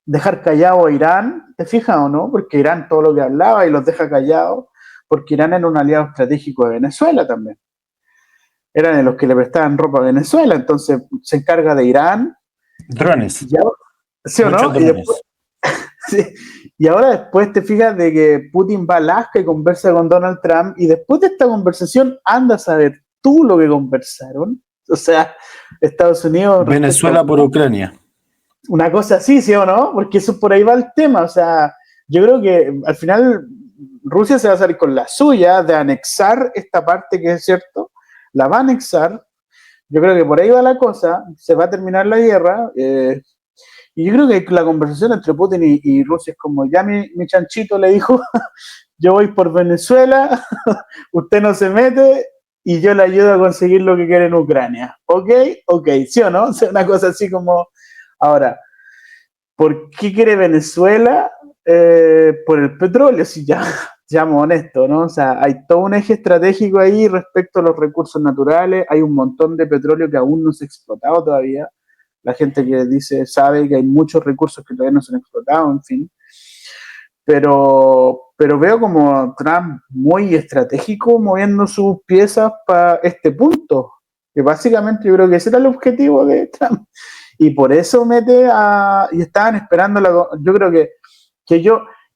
dejar callado a Irán, ¿te fijas o no? Porque Irán todo lo que hablaba y los deja callados, porque Irán era un aliado estratégico de Venezuela también. Eran de los que le prestaban ropa a Venezuela, entonces se encarga de Irán. Drones. ¿Sí o no? Y, después, sí, y ahora después te fijas de que Putin va a Alaska y conversa con Donald Trump, y después de esta conversación anda a saber tú lo que conversaron. O sea, Estados Unidos... Venezuela por Ucrania. Una cosa así, ¿sí o no? Porque eso por ahí va el tema. O sea, yo creo que al final Rusia se va a salir con la suya de anexar esta parte, que es cierto, la va a anexar. Yo creo que por ahí va la cosa, se va a terminar la guerra. Y yo creo que la conversación entre Putin y Rusia es como, ya mi chanchito le dijo, yo voy por Venezuela, usted no se mete y yo le ayudo a conseguir lo que quiere en Ucrania. ¿Ok? Ok, ¿sí o no? O sea, una cosa así como... Ahora, ¿por qué quiere Venezuela? Por el petróleo, si ya, seamos honestos, ¿no? O sea, hay todo un eje estratégico ahí respecto a los recursos naturales, hay un montón de petróleo que aún no se ha explotado todavía, la gente que dice sabe que hay muchos recursos que todavía no se han explotado, en fin. Pero pero veo como Trump muy estratégico moviendo sus piezas para este punto, que básicamente yo creo que ese era el objetivo de Trump, y por eso y estaban esperando, yo creo que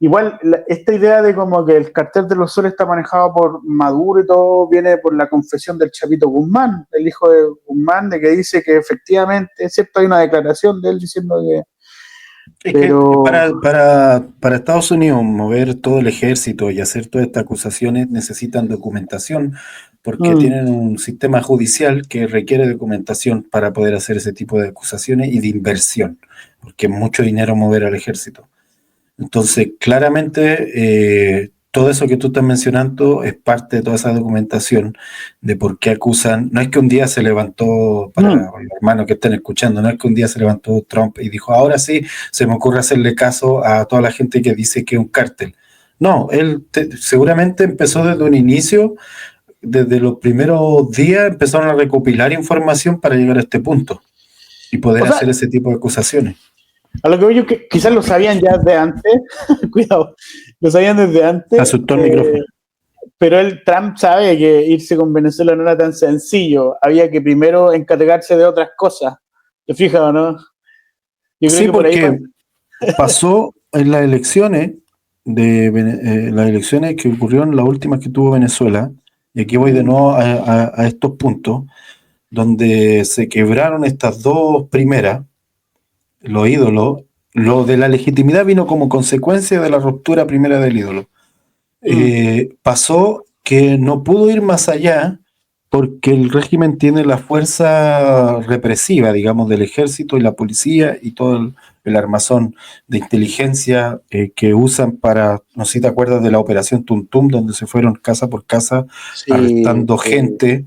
igual esta idea de como que el cartel de los soles está manejado por Maduro y todo viene por la confesión del Chapito Guzmán, el hijo de Guzmán, de que dice que efectivamente, es cierto, hay una declaración de él diciendo que es pero... que para Estados Unidos mover todo el ejército y hacer todas estas acusaciones necesitan documentación, porque tienen un sistema judicial que requiere documentación para poder hacer ese tipo de acusaciones y de inversión, porque es mucho dinero mover al ejército. Entonces, claramente, todo eso que tú estás mencionando es parte de toda esa documentación de por qué acusan. No es que un día se levantó, para los hermanos que estén escuchando, no es que un día se levantó Trump y dijo, ahora sí, se me ocurre hacerle caso a toda la gente que dice que es un cártel. No, él seguramente empezó desde un inicio, desde los primeros días empezaron a recopilar información para llegar a este punto y poder hacer ese tipo de acusaciones. A lo que yo que quizás lo sabían ya de antes, cuidado, lo sabían desde antes. Asustó el micrófono. Pero Trump sabe que irse con Venezuela no era tan sencillo. Había que primero encargarse de otras cosas. ¿Te fijas o no? Yo creo sí, que por porque ahí pasó en las elecciones las elecciones que ocurrieron, las últimas que tuvo Venezuela, y aquí voy de nuevo a estos puntos, donde se quebraron estas dos primeras, los ídolos. Lo de la legitimidad vino como consecuencia de la ruptura primera del ídolo. Pasó que no pudo ir más allá porque el régimen tiene la fuerza represiva, digamos, del ejército y la policía y todo el armazón de inteligencia que usan para, no sé si te acuerdas de la operación Tuntum, donde se fueron casa por casa arrestando gente.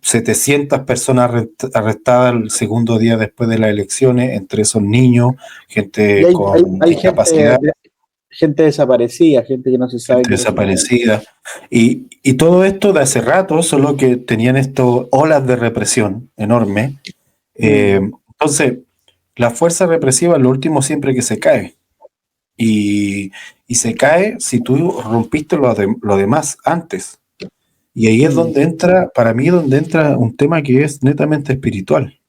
700 personas arrestadas el segundo día después de las elecciones, entre esos niños, gente con discapacidad. Gente desaparecida, gente que no se sabe. Gente desaparecida. Y todo esto de hace rato, solo que tenían estas olas de represión enormes. Entonces, la fuerza represiva es lo último siempre que se cae. Y se cae si tú rompiste lo demás antes. Y ahí es donde entra, para mí, donde entra un tema que es netamente espiritual.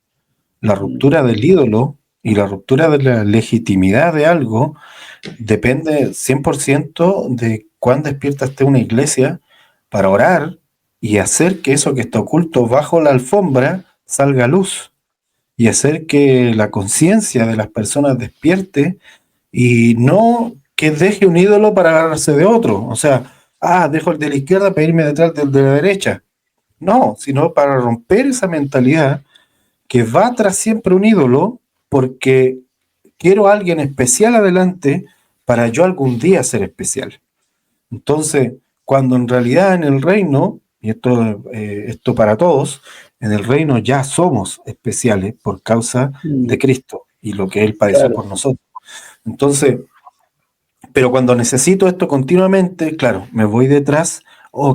La ruptura del ídolo y la ruptura de la legitimidad de algo depende 100% de cuán despierta esté una iglesia para orar y hacer que eso que está oculto bajo la alfombra salga a luz y hacer que la conciencia de las personas despierte y no que deje un ídolo para agarrarse de otro. O sea, dejo el de la izquierda para irme detrás del de la derecha. No, sino para romper esa mentalidad que va tras siempre un ídolo porque quiero a alguien especial adelante para yo algún día ser especial. Entonces, cuando en realidad en el reino, y esto para todos, en el reino ya somos especiales por causa de Cristo y lo que Él padeció por nosotros. Entonces, pero cuando necesito esto continuamente, claro, me voy detrás,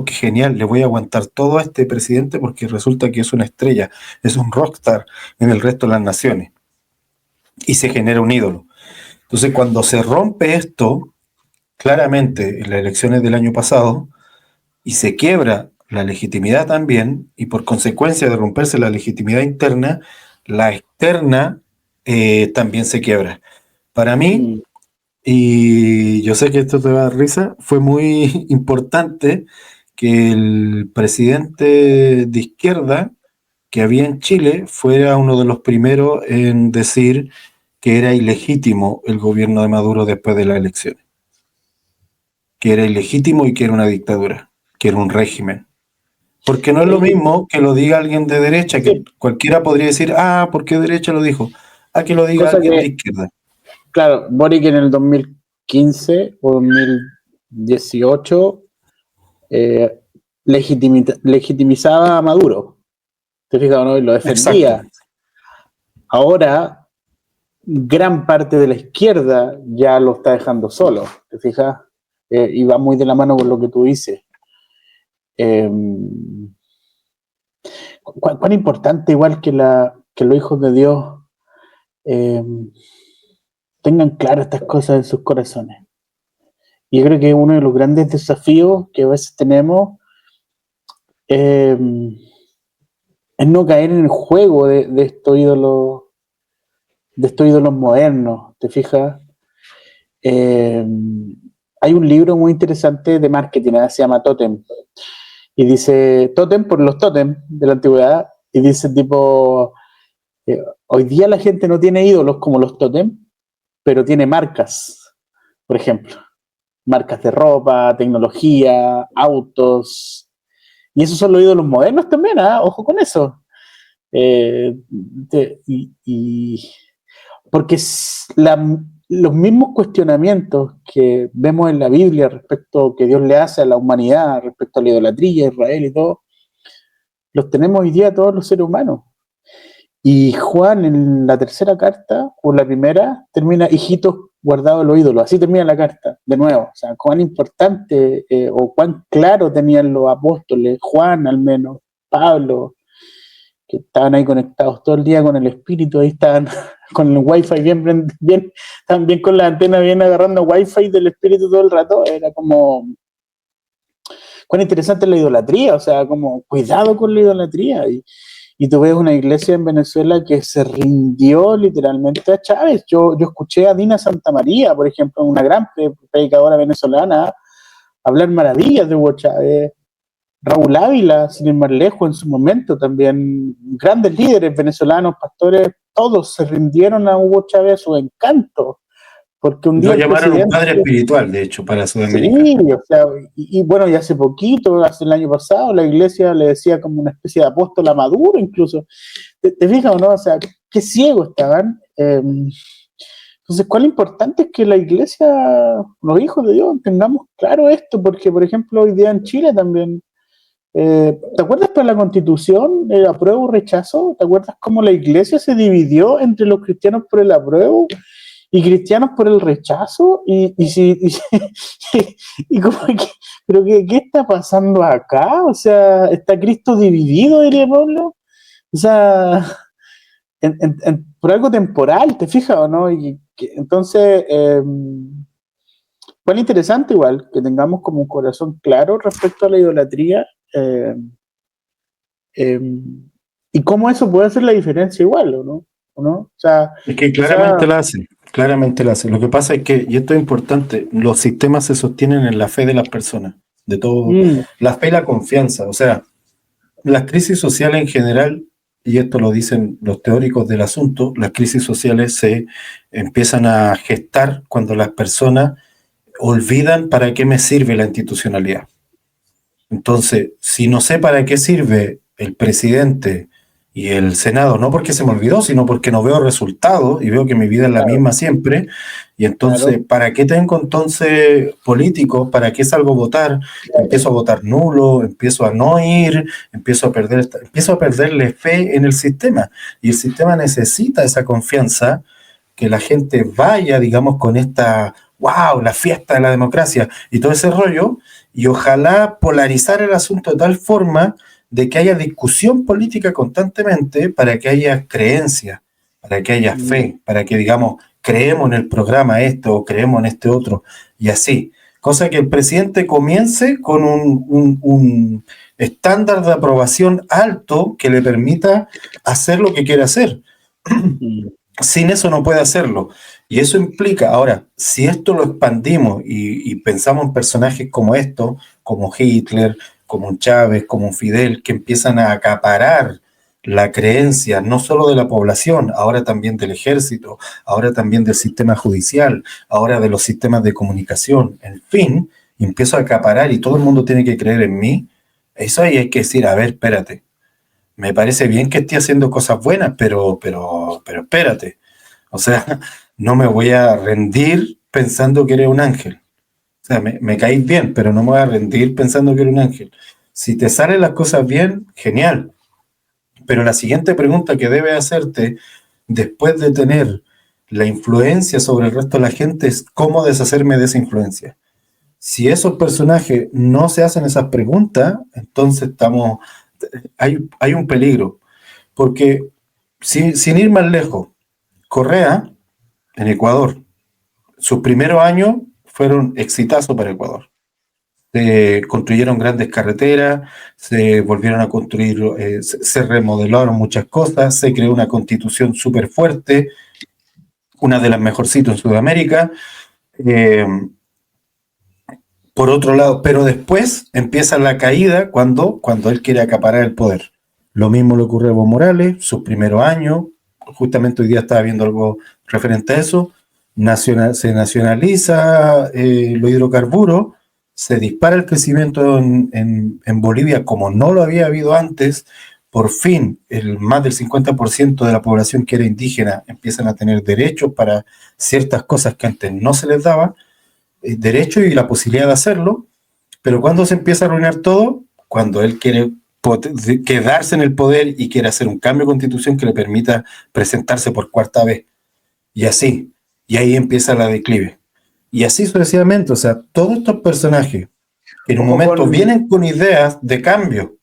qué genial, le voy a aguantar todo a este presidente porque resulta que es una estrella, es un rockstar en el resto de las naciones. Y se genera un ídolo. Entonces, cuando se rompe esto, claramente en las elecciones del año pasado, y se quiebra la legitimidad también, y por consecuencia de romperse la legitimidad interna, la externa también se quiebra. Para mí, y yo sé que esto te va a dar risa, fue muy importante que el presidente de izquierda que había en Chile fuera uno de los primeros en decir que era ilegítimo el gobierno de Maduro después de las elecciones. Que era ilegítimo y que era una dictadura, que era un régimen. Porque no es lo mismo que lo diga alguien de derecha, que cualquiera podría decir, ¿por qué derecha lo dijo? Que lo diga alguien de izquierda. Claro, Boric en el 2015 o 2018 legitimizaba a Maduro. ¿Te fijas o no? Y lo defendía. Exacto. Ahora, gran parte de la izquierda ya lo está dejando solo. ¿Te fijas? Y va muy de la mano con lo que tú dices. ¿Cuán importante, igual que los hijos de Dios, tengan claras estas cosas en sus corazones? Y yo creo que uno de los grandes desafíos que a veces tenemos es no caer en el juego de estos ídolos modernos, ¿te fijas? Hay un libro muy interesante de marketing, se llama Totem, y dice Totem por los Totem de la antigüedad, y dice tipo, hoy día la gente no tiene ídolos como los Totem, pero tiene marcas, por ejemplo, marcas de ropa, tecnología, autos, y esos son los ídolos modernos también, ojo con eso. Porque los mismos cuestionamientos que vemos en la Biblia respecto a que Dios le hace a la humanidad, respecto a la idolatría, Israel y todo, los tenemos hoy día todos los seres humanos. Y Juan en la tercera carta, o la primera, termina hijitos guardados los ídolos. Así termina la carta, de nuevo. O sea, cuán importante o cuán claro tenían los apóstoles, Juan al menos, Pablo, que estaban ahí conectados todo el día con el espíritu, ahí estaban con el wifi bien, también con la antena bien agarrando wifi del espíritu todo el rato. Era como, cuán interesante la idolatría, o sea, como cuidado con la idolatría. Y tú ves una iglesia en Venezuela que se rindió literalmente a Chávez. Yo escuché a Dina Santamaría, por ejemplo, una gran predicadora venezolana, hablar maravillas de Hugo Chávez. Raúl Ávila, sin ir más lejos, en su momento también, grandes líderes venezolanos, pastores, todos se rindieron a Hugo Chávez a su encanto, porque un día lo llamaron un padre espiritual, de hecho, para Sudamérica. Sí, o sea, y bueno, y hace poquito, hace el año pasado, la iglesia le decía como una especie de apóstol a Maduro, incluso. ¿Te fijas o no? O sea, qué ciegos estaban. Entonces, cuán importante es que la iglesia, los hijos de Dios, tengamos claro esto, porque, por ejemplo, hoy día en Chile también, ¿te acuerdas para la Constitución, el apruebo o rechazo? ¿Te acuerdas cómo la iglesia se dividió entre los cristianos por el apruebo y cristianos por el rechazo? ¿Pero qué está pasando acá? O sea, ¿está Cristo dividido, diría Pablo? O sea, por algo temporal, ¿te fijas o no? Entonces, fue interesante igual que tengamos como un corazón claro respecto a la idolatría. Y cómo eso puede hacer la diferencia igual, ¿o no? O sea, es que claramente la hacen, claramente la hacen. Lo que pasa es que, y esto es importante, los sistemas se sostienen en la fe de las personas, de todo, la fe y la confianza. O sea, las crisis sociales en general, y esto lo dicen los teóricos del asunto, las crisis sociales se empiezan a gestar cuando las personas olvidan para qué me sirve la institucionalidad. Entonces, si no sé para qué sirve el presidente y el Senado, no porque se me olvidó, sino porque no veo resultados y veo que mi vida es la misma siempre, y entonces, ¿para qué tengo entonces políticos? ¿Para qué salgo a votar? Empiezo a votar nulo, empiezo a no ir, empiezo a perderle fe en el sistema, y el sistema necesita esa confianza, que la gente vaya, digamos, con esta, wow, la fiesta de la democracia y todo ese rollo, y ojalá polarizar el asunto de tal forma de que haya discusión política constantemente para que haya creencia, para que haya fe, para que, digamos, creemos en el programa esto o creemos en este otro, y así. Cosa que el presidente comience con un estándar de aprobación alto que le permita hacer lo que quiere hacer. Sin eso no puede hacerlo. Y eso implica, ahora, si esto lo expandimos y pensamos en personajes como estos, como Hitler, como un Chávez, como un Fidel, que empiezan a acaparar la creencia no solo de la población, ahora también del ejército, ahora también del sistema judicial, ahora de los sistemas de comunicación, en fin, empiezo a acaparar y todo el mundo tiene que creer en mí, eso ahí hay que decir, a ver, espérate. Me parece bien que esté haciendo cosas buenas, pero espérate. O sea, no me voy a rendir pensando que eres un ángel. O sea, me caís bien, pero no me voy a rendir pensando que eres un ángel. Si te salen las cosas bien, genial. Pero la siguiente pregunta que debes hacerte después de tener la influencia sobre el resto de la gente es cómo deshacerme de esa influencia. Si esos personajes no se hacen esas preguntas, entonces hay un peligro. Porque sin ir más lejos, Correa, en Ecuador, sus primeros años fueron exitazos para Ecuador. Se construyeron grandes carreteras, se volvieron a construir, se remodelaron muchas cosas, se creó una constitución súper fuerte, una de las mejorcitas en Sudamérica. Por otro lado, pero después empieza la caída cuando él quiere acaparar el poder. Lo mismo le ocurre a Evo Morales, sus primeros años, justamente hoy día estaba viendo algo referente a eso, se nacionaliza los hidrocarburos, se dispara el crecimiento en Bolivia como no lo había habido antes, por fin más del 50% de la población que era indígena empiezan a tener derechos para ciertas cosas que antes no se les daba, derecho y la posibilidad de hacerlo, pero cuando se empieza a arruinar todo, cuando él quiere quedarse en el poder y quiere hacer un cambio de constitución que le permita presentarse por cuarta vez, y así, y ahí empieza la declive, y así sucesivamente. O sea, todos estos personajes que en un momento vienen con ideas de cambio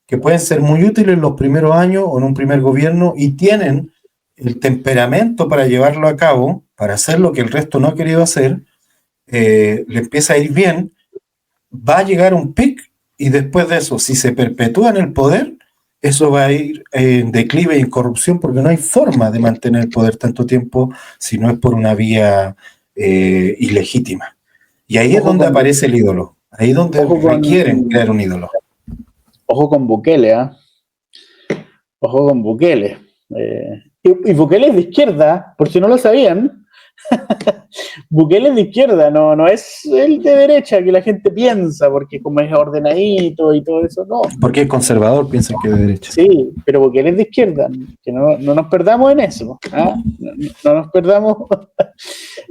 que pueden ser muy útiles en los primeros años o en un primer gobierno y tienen el temperamento para llevarlo a cabo, para hacer lo que el resto no ha querido hacer, le empieza a ir bien, va a llegar a un pic y después de eso, si se perpetúa en el poder, eso va a ir en declive y en corrupción porque no hay forma de mantener el poder tanto tiempo si no es por una vía ilegítima. Y ahí es donde aparece el ídolo, ahí es donde requieren crear un ídolo. Ojo con Bukele, ¿eh? Ojo con Bukele. Y Bukele es de izquierda, por si no lo sabían. Bukele es de izquierda, no es el de derecha que la gente piensa, porque como es ordenadito y todo eso, no. Porque es conservador, piensa que es de derecha. Sí, pero Bukele es de izquierda, que no nos perdamos en eso, ¿ah? No nos perdamos.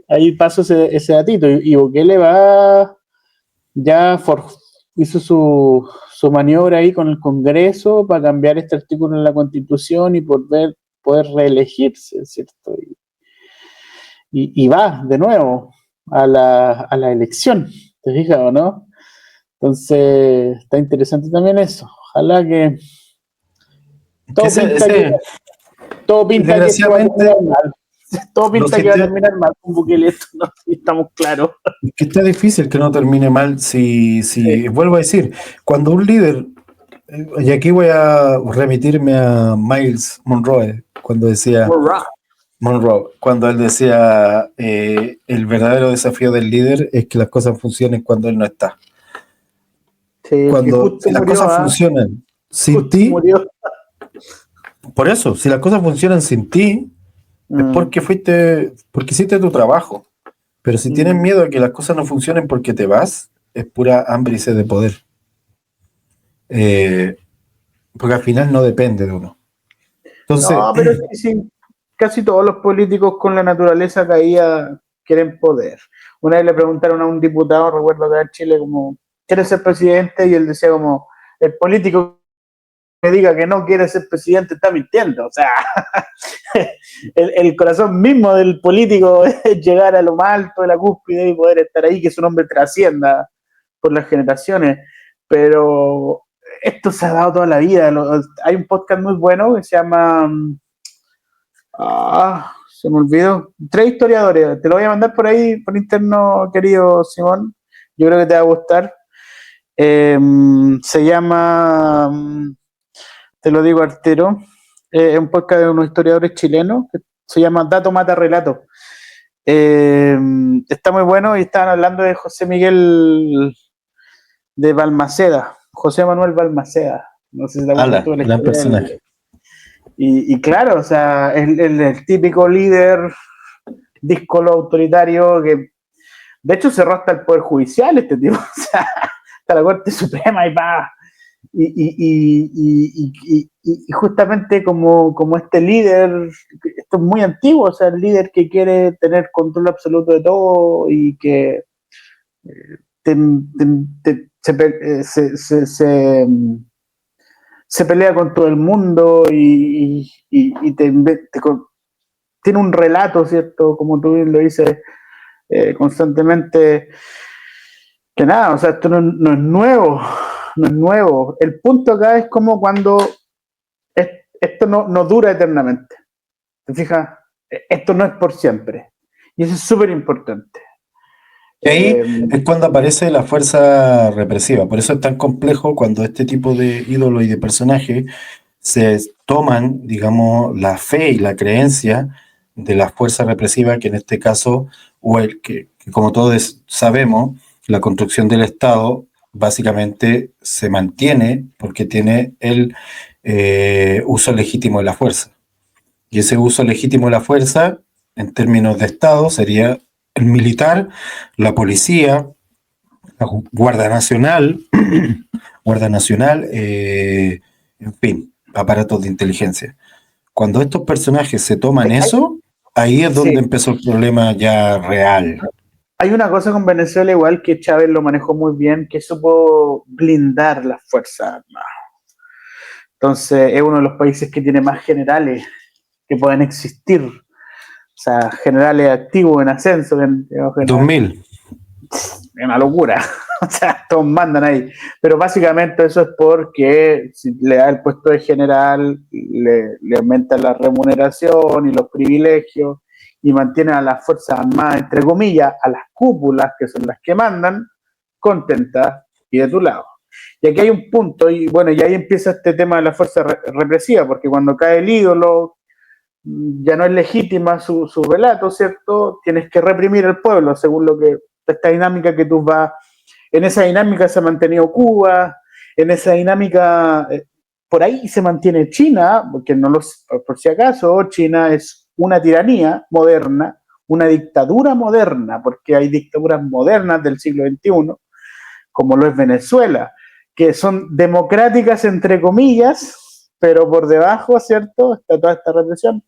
Ahí paso ese datito. Y Bukele hizo su maniobra ahí con el Congreso para cambiar este artículo en la Constitución y poder reelegirse, ¿cierto? Y va de nuevo a la elección, ¿te fijas o no? Entonces está interesante también eso. Ojalá que todo pinta que esto va a terminar mal. Todo pinta que va a terminar mal con Bukele, esto no, estamos claros. Que está difícil que no termine mal si sí. Vuelvo a decir, cuando un líder, y aquí voy a remitirme a Miles Monroe, cuando decía cuando él decía el verdadero desafío del líder es que las cosas funcionen cuando él no está. Sí, cuando si las cosas funcionan sin ti, por eso, si las cosas funcionan sin ti, es porque hiciste tu trabajo. Pero si tienes miedo a que las cosas no funcionen porque te vas, es pura hambre y sed de poder. Porque al final no depende de uno. Entonces, no, pero sí, casi todos los políticos con la naturaleza caída quieren poder. Una vez le preguntaron a un diputado, recuerdo acá en Chile, como, ¿quieres ser presidente? Y él decía como, el político que diga que no quiere ser presidente está mintiendo. O sea, el corazón mismo del político es llegar a lo más alto de la cúspide y poder estar ahí, que su nombre trascienda por las generaciones. Pero esto se ha dado toda la vida. Hay un podcast muy bueno que se llama... se me olvidó. 3 historiadores. Te lo voy a mandar por ahí, por interno, querido Simón. Yo creo que te va a gustar. Se llama... te lo digo artero, es un podcast de unos historiadores chilenos que se llama Dato Mata Relato. Está muy bueno y estaban hablando de José Miguel de Balmaceda, José Manuel Balmaceda. No sé si te acuerdas tú de la historia personaje. Y claro, o sea, el típico líder díscolo autoritario que de hecho cerró hasta el Poder Judicial este tipo, o sea, hasta la Corte Suprema y va. Y justamente como este líder, esto es muy antiguo, o sea, el líder que quiere tener control absoluto de todo y que se pelea con todo el mundo y tiene un relato, ¿cierto? Como tú bien lo dices, constantemente, que nada, o sea, esto no es nuevo. No es nuevo. El punto acá es como cuando esto no dura eternamente. ¿Te fijas? Esto no es por siempre. Y eso es súper importante. Y ahí es cuando aparece la fuerza represiva. Por eso es tan complejo cuando este tipo de ídolos y de personajes se toman, digamos, la fe y la creencia de la fuerza represiva, que en este caso, o el que como todos sabemos, la construcción del Estado básicamente se mantiene porque tiene el uso legítimo de la fuerza. Y ese uso legítimo de la fuerza, en términos de Estado, sería el militar, la policía, la Guardia Nacional, Guardia Nacional, en fin, aparatos de inteligencia. Cuando estos personajes se toman eso, ahí es donde empezó el problema ya real. Hay una cosa con Venezuela igual que Chávez lo manejó muy bien, que supo blindar las fuerzas armadas. Entonces es uno de los países que tiene más generales que pueden existir. O sea, generales activos en ascenso. 2000. Es una locura. O sea, todos mandan ahí. Pero básicamente eso es porque si le da el puesto de general, le aumenta la remuneración y los privilegios y mantiene a las Fuerzas Armadas, entre comillas, a las cúpulas, que son las que mandan, contentas y de tu lado. Y aquí hay un punto, y bueno, y ahí empieza este tema de la fuerza represiva, porque cuando cae el ídolo, ya no es legítima su relato, ¿cierto? Tienes que reprimir al pueblo, según lo que esta dinámica que tú vas. En esa dinámica se ha mantenido Cuba, en esa dinámica, por ahí se mantiene China, porque no los, por si acaso, China es una tiranía moderna, una dictadura moderna, porque hay dictaduras modernas del siglo XXI, como lo es Venezuela, que son democráticas entre comillas, pero por debajo, ¿cierto? Está toda esta represión.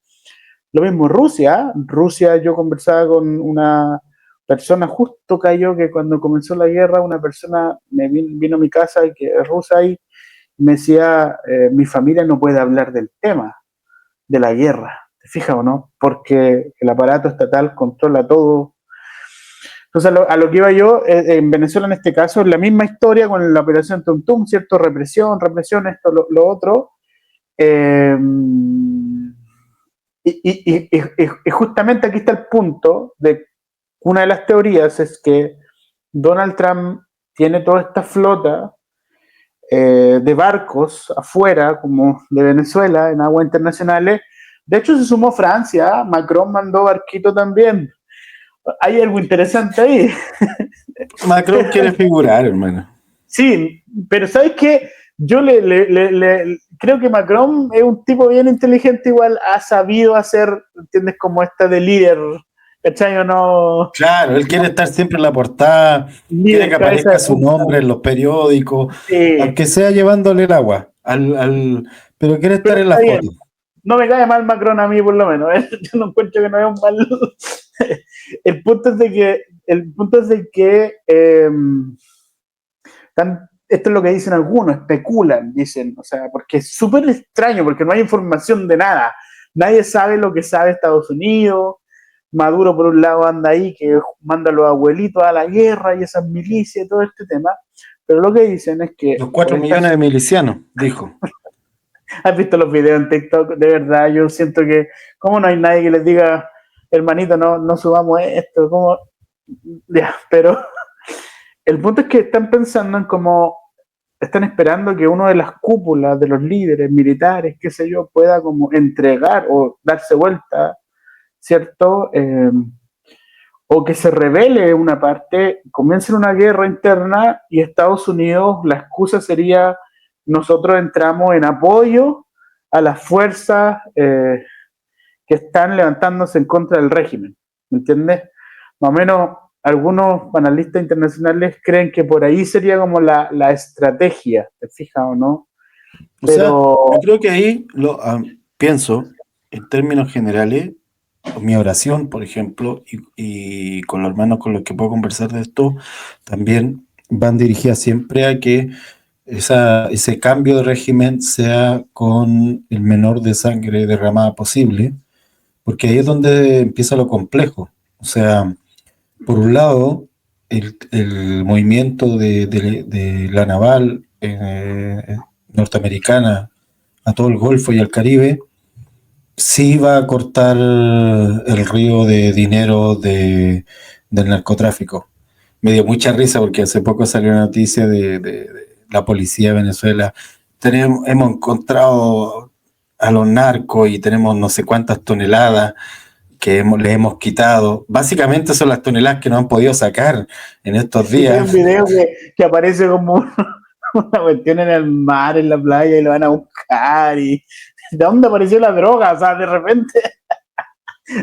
Lo mismo Rusia. Rusia, yo conversaba con una persona, justo cayó que cuando comenzó la guerra, una persona vino a mi casa, y que es rusa, y me decía, mi familia no puede hablar del tema de la guerra, ¿te fijas o no? Porque el aparato estatal controla todo. Entonces, a lo que iba yo, en Venezuela en este caso, es la misma historia con la operación Tum Tum, ¿cierto? Represión, esto, lo otro. Y justamente aquí está el punto de una de las teorías es que Donald Trump tiene toda esta flota de barcos afuera, como de Venezuela, en aguas internacionales. De hecho, se sumó Francia, Macron mandó barquito también. Hay algo interesante ahí. Macron quiere figurar, hermano. Sí, pero ¿sabes qué? Yo creo que Macron es un tipo bien inteligente, igual ha sabido hacer, ¿entiendes? Como esta de líder, ¿cachai o no? Claro, él quiere estar siempre en la portada, quiere que aparezca su nombre en los periódicos, aunque sea llevándole el agua, pero quiere estar en la foto. No me cae mal Macron a mí, por lo menos. Yo no encuentro que no es un mal. El punto es de que esto es lo que dicen algunos, especulan, dicen, o sea, porque es súper extraño, porque no hay información de nada. Nadie sabe lo que sabe Estados Unidos. Maduro, por un lado, anda ahí, que manda a los abuelitos a la guerra y esas milicias y todo este tema. Pero lo que dicen es que... Los 4 millones de milicianos, dijo. ¿Has visto los videos en TikTok? De verdad, yo siento que, ¿cómo no hay nadie que les diga, hermanito, no subamos esto? ¿Cómo? Ya, pero el punto es que están pensando en cómo están esperando que uno de las cúpulas de los líderes militares, qué sé yo, pueda como entregar o darse vuelta, ¿cierto? O que se revele una parte, comiencen una guerra interna y Estados Unidos, la excusa sería, nosotros entramos en apoyo a las fuerzas que están levantándose en contra del régimen, ¿me entiendes? Más o menos algunos analistas internacionales creen que por ahí sería como la estrategia, ¿te fijas o no? Pero, o sea, yo creo que ahí pienso, en términos generales, mi oración, por ejemplo, y con los hermanos con los que puedo conversar de esto, también van dirigidas siempre a que ese cambio de régimen sea con el menor de sangre derramada posible, porque ahí es donde empieza lo complejo. O sea, por un lado, el movimiento de la naval norteamericana a todo el Golfo y al Caribe sí va a cortar el río de dinero del narcotráfico. me dio mucha risa porque hace poco salió una noticia de la policía de Venezuela. Hemos encontrado a los narcos y tenemos no sé cuántas toneladas que le hemos quitado. Básicamente son las toneladas que no han podido sacar en estos días. Hay un video que aparece como una cuestión en el mar, en la playa, y lo van a buscar. ¿Y de dónde apareció la droga? O sea, de repente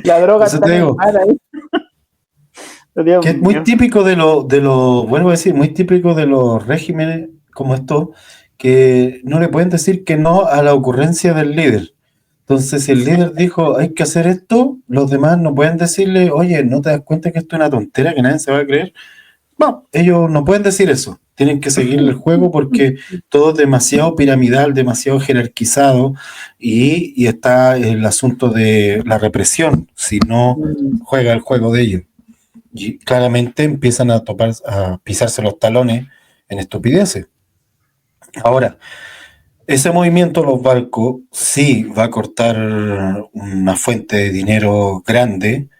la droga Eso está te en el digo. mar ahí. Que es muy típico vuelvo a decir, muy típico de los regímenes como estos, que no le pueden decir que no a la ocurrencia del líder. Entonces, si el líder dijo, hay que hacer esto, los demás no pueden decirle, oye, ¿no te das cuenta que esto es una tontera, que nadie se va a creer? No, ellos no pueden decir eso. Tienen que seguir el juego porque todo es demasiado piramidal, demasiado jerarquizado y está el asunto de la represión, si no juega el juego de ellos. Y claramente empiezan a pisarse los talones en estupideces. Ahora, ese movimiento de los barcos sí va a cortar una fuente de dinero grande.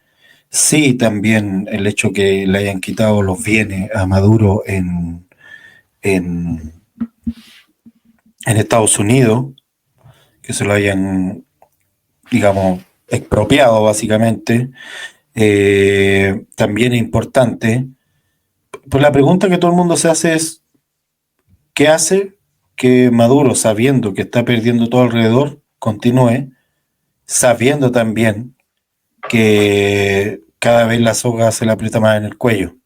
Sí, también el hecho que le hayan quitado los bienes a Maduro en Estados Unidos, que se lo hayan, digamos, expropiado básicamente, también es importante. Pues la pregunta que todo el mundo se hace es, ¿qué hace que Maduro, sabiendo que está perdiendo todo alrededor, continúe, sabiendo también que cada vez la soga se le aprieta más en el cuello?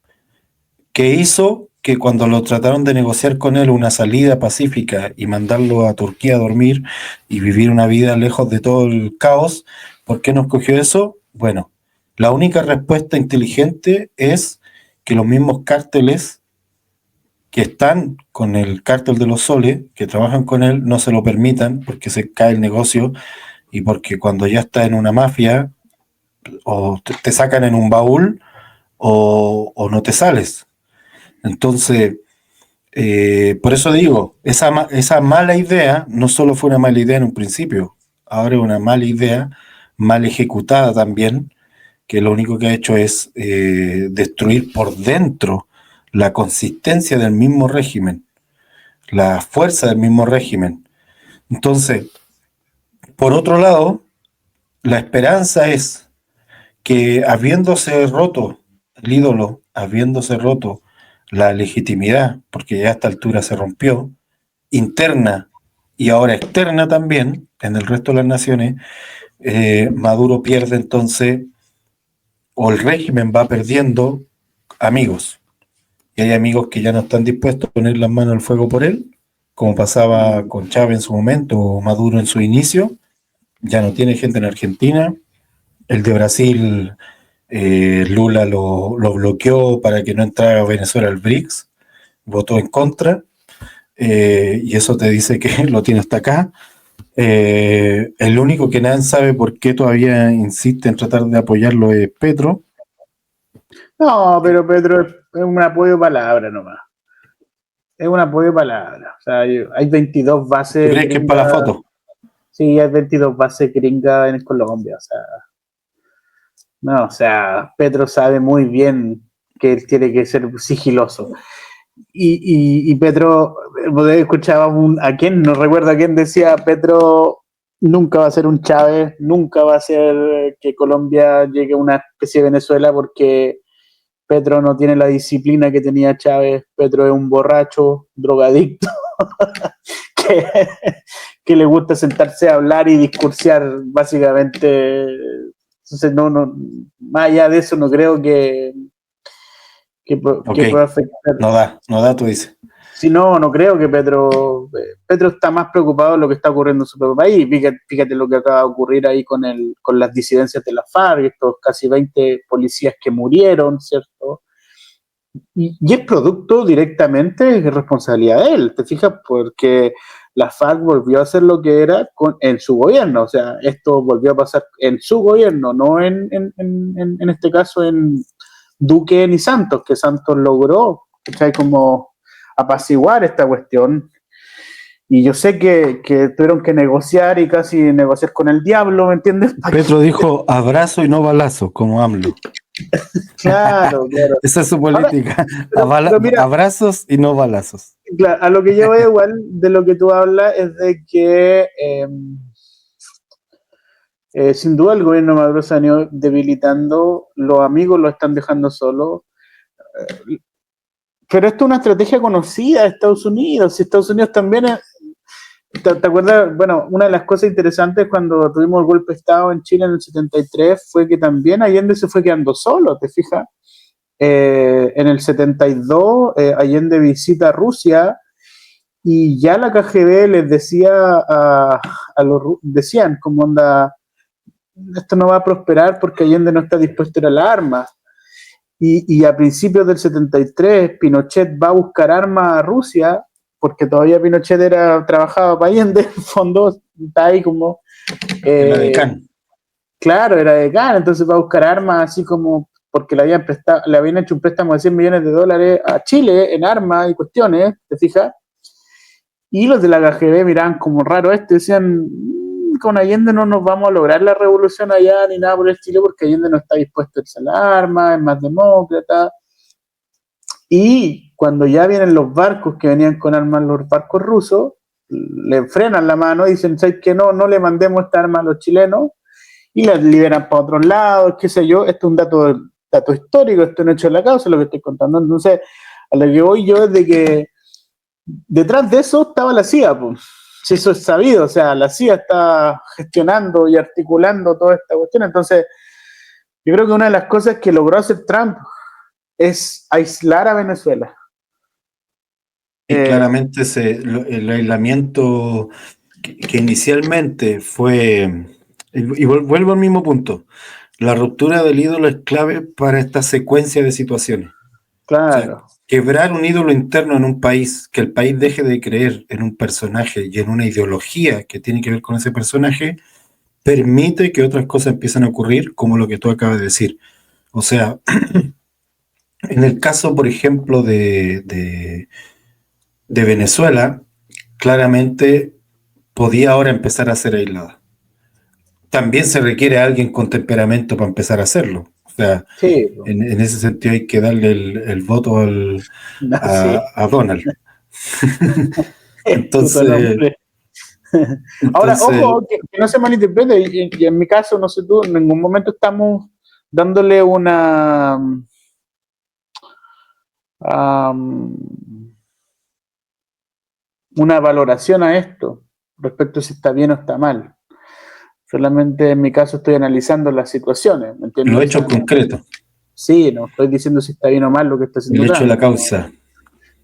¿Qué hizo que cuando lo trataron de negociar con él una salida pacífica y mandarlo a Turquía a dormir y vivir una vida lejos de todo el caos, ¿por qué no escogió eso? Bueno, la única respuesta inteligente es que los mismos cárteles que están con el cártel de los soles, que trabajan con él, no se lo permitan porque se cae el negocio y porque cuando ya está en una mafia o te sacan en un baúl o no te sales. Entonces, por eso digo, esa mala idea no solo fue una mala idea en un principio, ahora es una mala idea, mal ejecutada también, que lo único que ha hecho es destruir por dentro la consistencia del mismo régimen, la fuerza del mismo régimen. Entonces, por otro lado, la esperanza es que habiéndose roto el ídolo, habiéndose roto la legitimidad, porque ya a esta altura se rompió, interna y ahora externa también, en el resto de las naciones, Maduro pierde entonces, o el régimen va perdiendo amigos. Y hay amigos que ya no están dispuestos a poner las manos al fuego por él, como pasaba con Chávez en su momento, o Maduro en su inicio. Ya no tiene gente en Argentina. El de Brasil, Lula lo bloqueó para que no entrara Venezuela al BRICS, votó en contra, y eso te dice que lo tiene hasta acá. El único que nadie sabe por qué todavía insiste en tratar de apoyarlo es Petro. No, pero Petro es un apoyo de palabra nomás. Es un apoyo de palabra. O sea, hay 22 bases. ¿Tú crees que es para la foto? Sí, hay 22 bases gringas en Colombia. O sea, no, o sea, Petro sabe muy bien que él tiene que ser sigiloso. Y Petro, escuchaba a quién, no recuerdo a quién decía, Petro nunca va a ser un Chávez, nunca va a ser que Colombia llegue a una especie de Venezuela porque Petro no tiene la disciplina que tenía Chávez. Petro es un borracho, drogadicto, que le gusta sentarse a hablar y discursear, básicamente. Entonces, no, más allá de eso, no creo que pueda afectar. No da, tú dices. Si no creo que Petro está más preocupado de lo que está ocurriendo en su propio país. Fíjate lo que acaba de ocurrir ahí con las disidencias de la FARC, estos casi 20 policías que murieron, ¿cierto? Y es producto directamente de responsabilidad de él, ¿te fijas? Porque la FARC volvió a hacer lo que era en su gobierno, o sea, esto volvió a pasar en su gobierno, no en este caso en Duque ni Santos, que Santos logró, ¿cachai? Como apaciguar esta cuestión. Y yo sé que tuvieron que negociar y casi negociar con el diablo, ¿me entiendes? Petro dijo abrazo y no balazo, como AMLO. Claro, claro. Esa es su política. Pero mira, Abrazos y no balazos. claro, a lo que yo veo igual de lo que tú hablas es de que sin duda el gobierno de Maduro se ha ido debilitando, los amigos lo están dejando solo, pero esto es una estrategia conocida de Estados Unidos, y Estados Unidos también ¿te acuerdas? Bueno, una de las cosas interesantes cuando tuvimos el golpe de Estado en Chile en el 73 fue que también Allende se fue quedando solo, ¿te fijas? En el 72 Allende visita Rusia y ya la KGB les decía decían como onda, esto no va a prosperar porque Allende no está dispuesto a ir a las armas. Y a principios del 73 Pinochet va a buscar armas a Rusia porque todavía Pinochet trabajaba para Allende, en fondo está ahí como... Era decán. Claro, era decán, entonces va a buscar armas así como porque le habían hecho un préstamo de $100 millones a Chile en armas y cuestiones, ¿te fijas? Y los de la KGB miraban como raro decían, con Allende no nos vamos a lograr la revolución allá ni nada por el estilo porque Allende no está dispuesto a irse a las armas, es más demócrata. Y cuando ya vienen los barcos que venían con armas, los barcos rusos, le frenan la mano y dicen, ¿sabes qué? No le mandemos esta arma a los chilenos y las liberan para otros lados, qué sé yo. Esto es un dato histórico, esto no es hecho en la causa, lo que estoy contando. Entonces, a lo que voy yo es de que detrás de eso estaba la CIA, pues. Si eso es sabido, o sea, la CIA está gestionando y articulando toda esta cuestión. Entonces, yo creo que una de las cosas que logró hacer Trump es aislar a Venezuela. Y claramente el aislamiento que inicialmente fue, y vuelvo al mismo punto, la ruptura del ídolo es clave para esta secuencia de situaciones. Claro. O sea, quebrar un ídolo interno en un país, que el país deje de creer en un personaje y en una ideología que tiene que ver con ese personaje, permite que otras cosas empiecen a ocurrir, como lo que tú acabas de decir. O sea, en el caso, por ejemplo, de Venezuela, claramente podía ahora empezar a ser aislada. También se requiere alguien con temperamento para empezar a hacerlo. O sea, sí. en ese sentido hay que darle el voto a Donald. Entonces, ahora, ojo, que no se malinterprete, y en mi caso, no sé tú, en ningún momento estamos dándole una valoración a esto respecto a si está bien o está mal. Solamente en mi caso estoy analizando las situaciones, ¿me entiendes? Los hechos concretos. Sí, no estoy diciendo si está bien o mal lo que está haciendo. El hecho de la causa.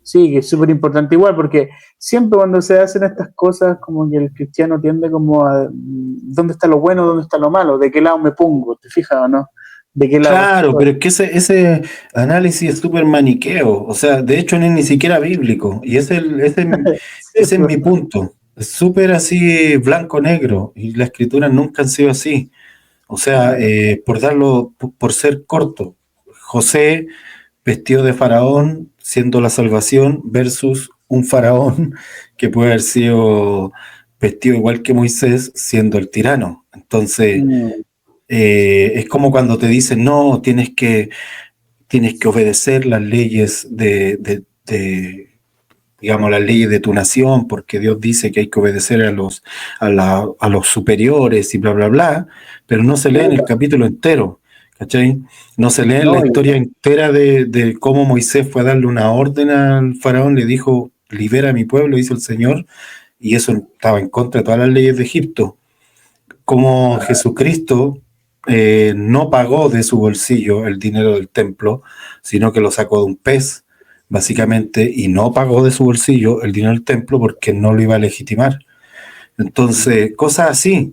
Sí, que es súper importante igual, porque siempre cuando se hacen estas cosas, como que el cristiano tiende como a dónde está lo bueno, dónde está lo malo, de qué lado me pongo, ¿te fijas o no? ¿De qué lado claro, estoy? Pero es que ese análisis es súper maniqueo, o sea, de hecho no es ni siquiera bíblico, y ese es mi punto, es súper así blanco-negro, y las escrituras nunca han sido así, o sea, por ser corto, José vestido de faraón, siendo la salvación, versus un faraón que puede haber sido vestido igual que Moisés, siendo el tirano. Entonces, es como cuando te dicen, no, tienes que obedecer las leyes digamos, las leyes de tu nación, porque Dios dice que hay que obedecer a los superiores y bla, bla, bla, pero no se lee en el capítulo entero. ¿Cachai? No se lee la historia entera de cómo Moisés fue a darle una orden al faraón, le dijo, libera a mi pueblo, dice el Señor, y eso estaba en contra de todas las leyes de Egipto. Como Jesucristo no pagó de su bolsillo el dinero del templo, sino que lo sacó de un pez, básicamente, y no pagó de su bolsillo el dinero del templo porque no lo iba a legitimar. Entonces, cosas así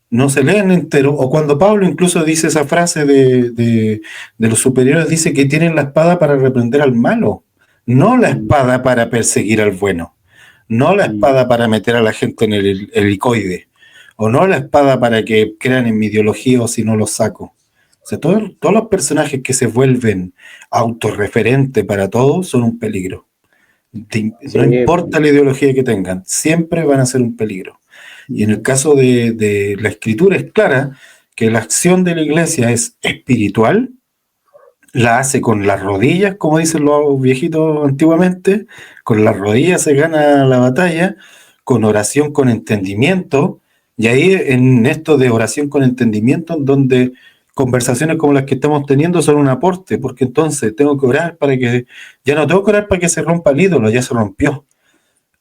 no se leen entero, o cuando Pablo incluso dice esa frase de los superiores, dice que tienen la espada para reprender al malo, no la espada para perseguir al bueno, no la espada para meter a la gente en el helicoide, o no la espada para que crean en mi ideología o si no los saco. O sea, todos los personajes que se vuelven autorreferentes para todos son un peligro. No importa la ideología que tengan, siempre van a ser un peligro. Y en el caso de la escritura es clara que la acción de la iglesia es espiritual la hace con las rodillas, como dicen los viejitos antiguamente, con las rodillas se gana la batalla, con oración con entendimiento, y ahí en esto de oración con entendimiento, donde conversaciones como las que estamos teniendo son un aporte, porque entonces tengo que orar para que, ya no tengo que orar para que se rompa el ídolo, ya se rompió.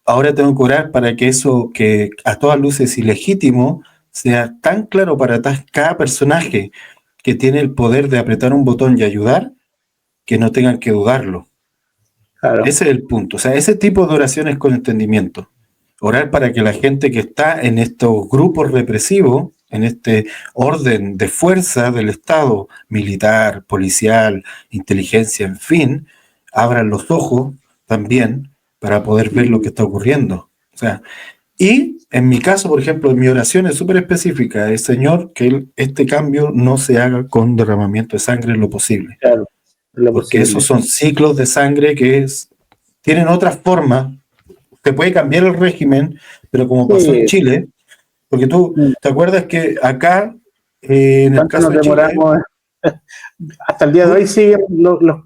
Ahora tengo que orar para que eso que a todas luces es ilegítimo sea tan claro para cada personaje que tiene el poder de apretar un botón y ayudar, que no tengan que dudarlo. Claro. Ese es el punto. O sea, ese tipo de oraciones con entendimiento. Orar para que la gente que está en estos grupos represivos, en este orden de fuerza del Estado, militar, policial, inteligencia, en fin, abran los ojos también para poder ver lo que está ocurriendo. O sea, y en mi caso, por ejemplo, mi oración es súper específica, es Señor, que este cambio no se haga con derramamiento de sangre en lo posible. Claro, porque posible. Esos son ciclos de sangre que tienen otras formas. Se puede cambiar el régimen, pero como pasó en Chile, porque tú te acuerdas que acá, en el caso de Chile, hasta el día de hoy siguen los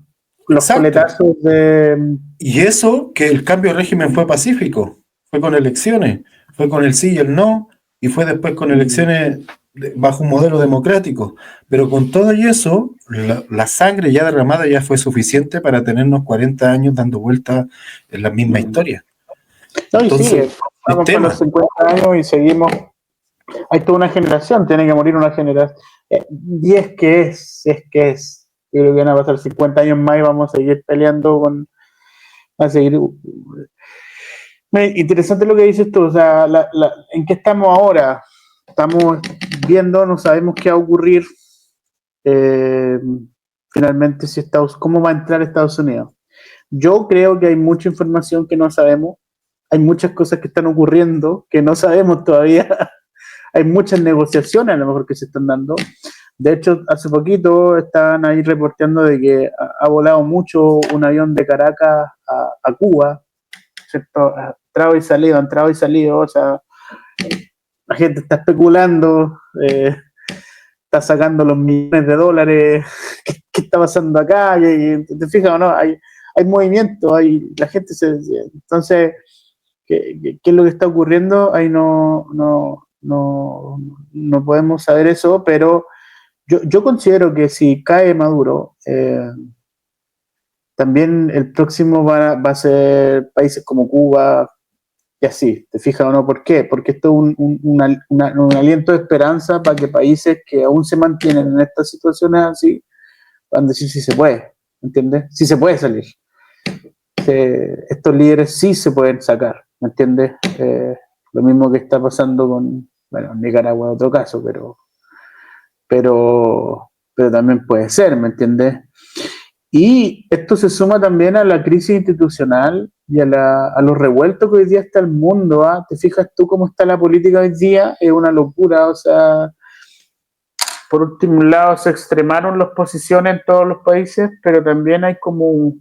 coletazos de... Y eso, que el cambio de régimen fue pacífico, fue con elecciones, fue con el sí y el no, y fue después con elecciones bajo un modelo democrático. Pero con todo y eso, la sangre ya derramada ya fue suficiente para tenernos 40 años dando vueltas en la misma historia. No, y entonces, sí, vamos con los 50 años y seguimos. Hay toda una generación, tiene que morir una generación. Y es que es. Yo creo que van a pasar 50 años más y vamos a seguir peleando a seguir. Interesante lo que dices tú, o sea, ¿en qué estamos ahora? Estamos viendo, no sabemos qué va a ocurrir finalmente cómo va a entrar Estados Unidos. Yo creo que hay mucha información que no sabemos, hay muchas cosas que están ocurriendo que no sabemos todavía, hay muchas negociaciones a lo mejor que se están dando. De hecho, hace poquito estaban ahí reporteando de que ha volado mucho un avión de Caracas a Cuba, ¿cierto? Entrado y salido, o sea, la gente está especulando, está sacando los millones de dólares, ¿qué está pasando acá? Y te fijas o no, hay movimiento, la gente entonces, ¿qué es lo que está ocurriendo? Ahí no podemos saber eso, pero yo considero que si cae Maduro, también el próximo va a ser países como Cuba y así, ¿te fijas o no? ¿Por qué? Porque esto es un aliento de esperanza para que países que aún se mantienen en estas situaciones así van a decir si se puede, ¿entiendes? Si se puede salir. Estos líderes sí se pueden sacar, ¿me entiendes? Lo mismo que está pasando con, bueno, Nicaragua en otro caso, pero también puede ser, ¿me entiendes? Y esto se suma también a la crisis institucional y a los revueltos que hoy día está el mundo. ¿Te fijas tú cómo está la política hoy día? Es una locura, o sea, por último lado se extremaron las posiciones en todos los países, pero también hay como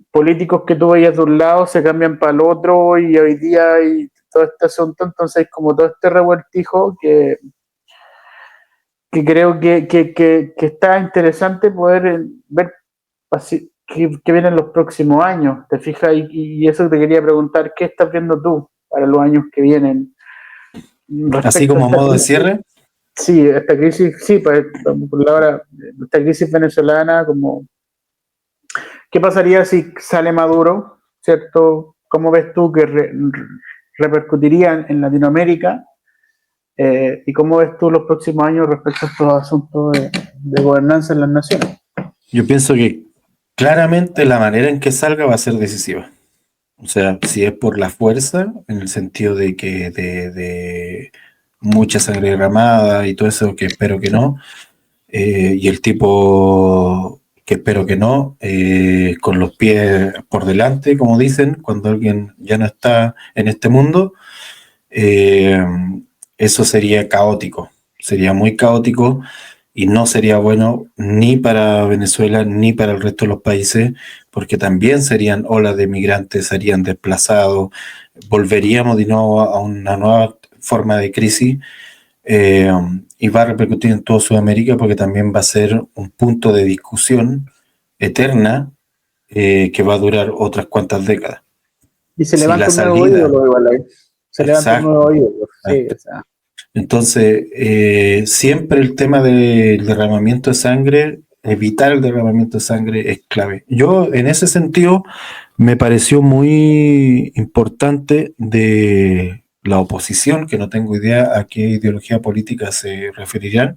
políticos que tú veías de un lado se cambian para el otro y hoy día hay todo este asunto, entonces hay como todo este revueltijo que creo que está interesante poder ver que vienen los próximos años, ¿te fijas? Y eso te quería preguntar, ¿qué estás viendo tú para los años que vienen? Así como a modo de cierre. Sí, esta crisis, sí, por la hora, esta crisis venezolana, como ¿qué pasaría si sale Maduro, cierto? ¿Cómo ves tú que repercutiría en Latinoamérica? ¿Y cómo ves tú los próximos años respecto a estos asuntos de gobernanza en las naciones? Yo pienso que claramente la manera en que salga va a ser decisiva. O sea, si es por la fuerza, en el sentido de que de mucha sangre derramada y todo eso, que espero que no, y el tipo que espero que no, con los pies por delante, como dicen, cuando alguien ya no está en este mundo, eso sería caótico, sería muy caótico y no sería bueno ni para Venezuela ni para el resto de los países, porque también serían olas de migrantes, serían desplazados, volveríamos de nuevo a una nueva forma de crisis, y va a repercutir en toda Sudamérica porque también va a ser un punto de discusión eterna que va a durar otras cuantas décadas. Y se levanta un nuevo ídolo igual ahí. Se levanta un nuevo ídolo. Sí, o sea. Entonces, siempre el tema del derramamiento de sangre, evitar el derramamiento de sangre es clave. Yo, en ese sentido, me pareció muy importante de la oposición, que no tengo idea a qué ideología política se referirán,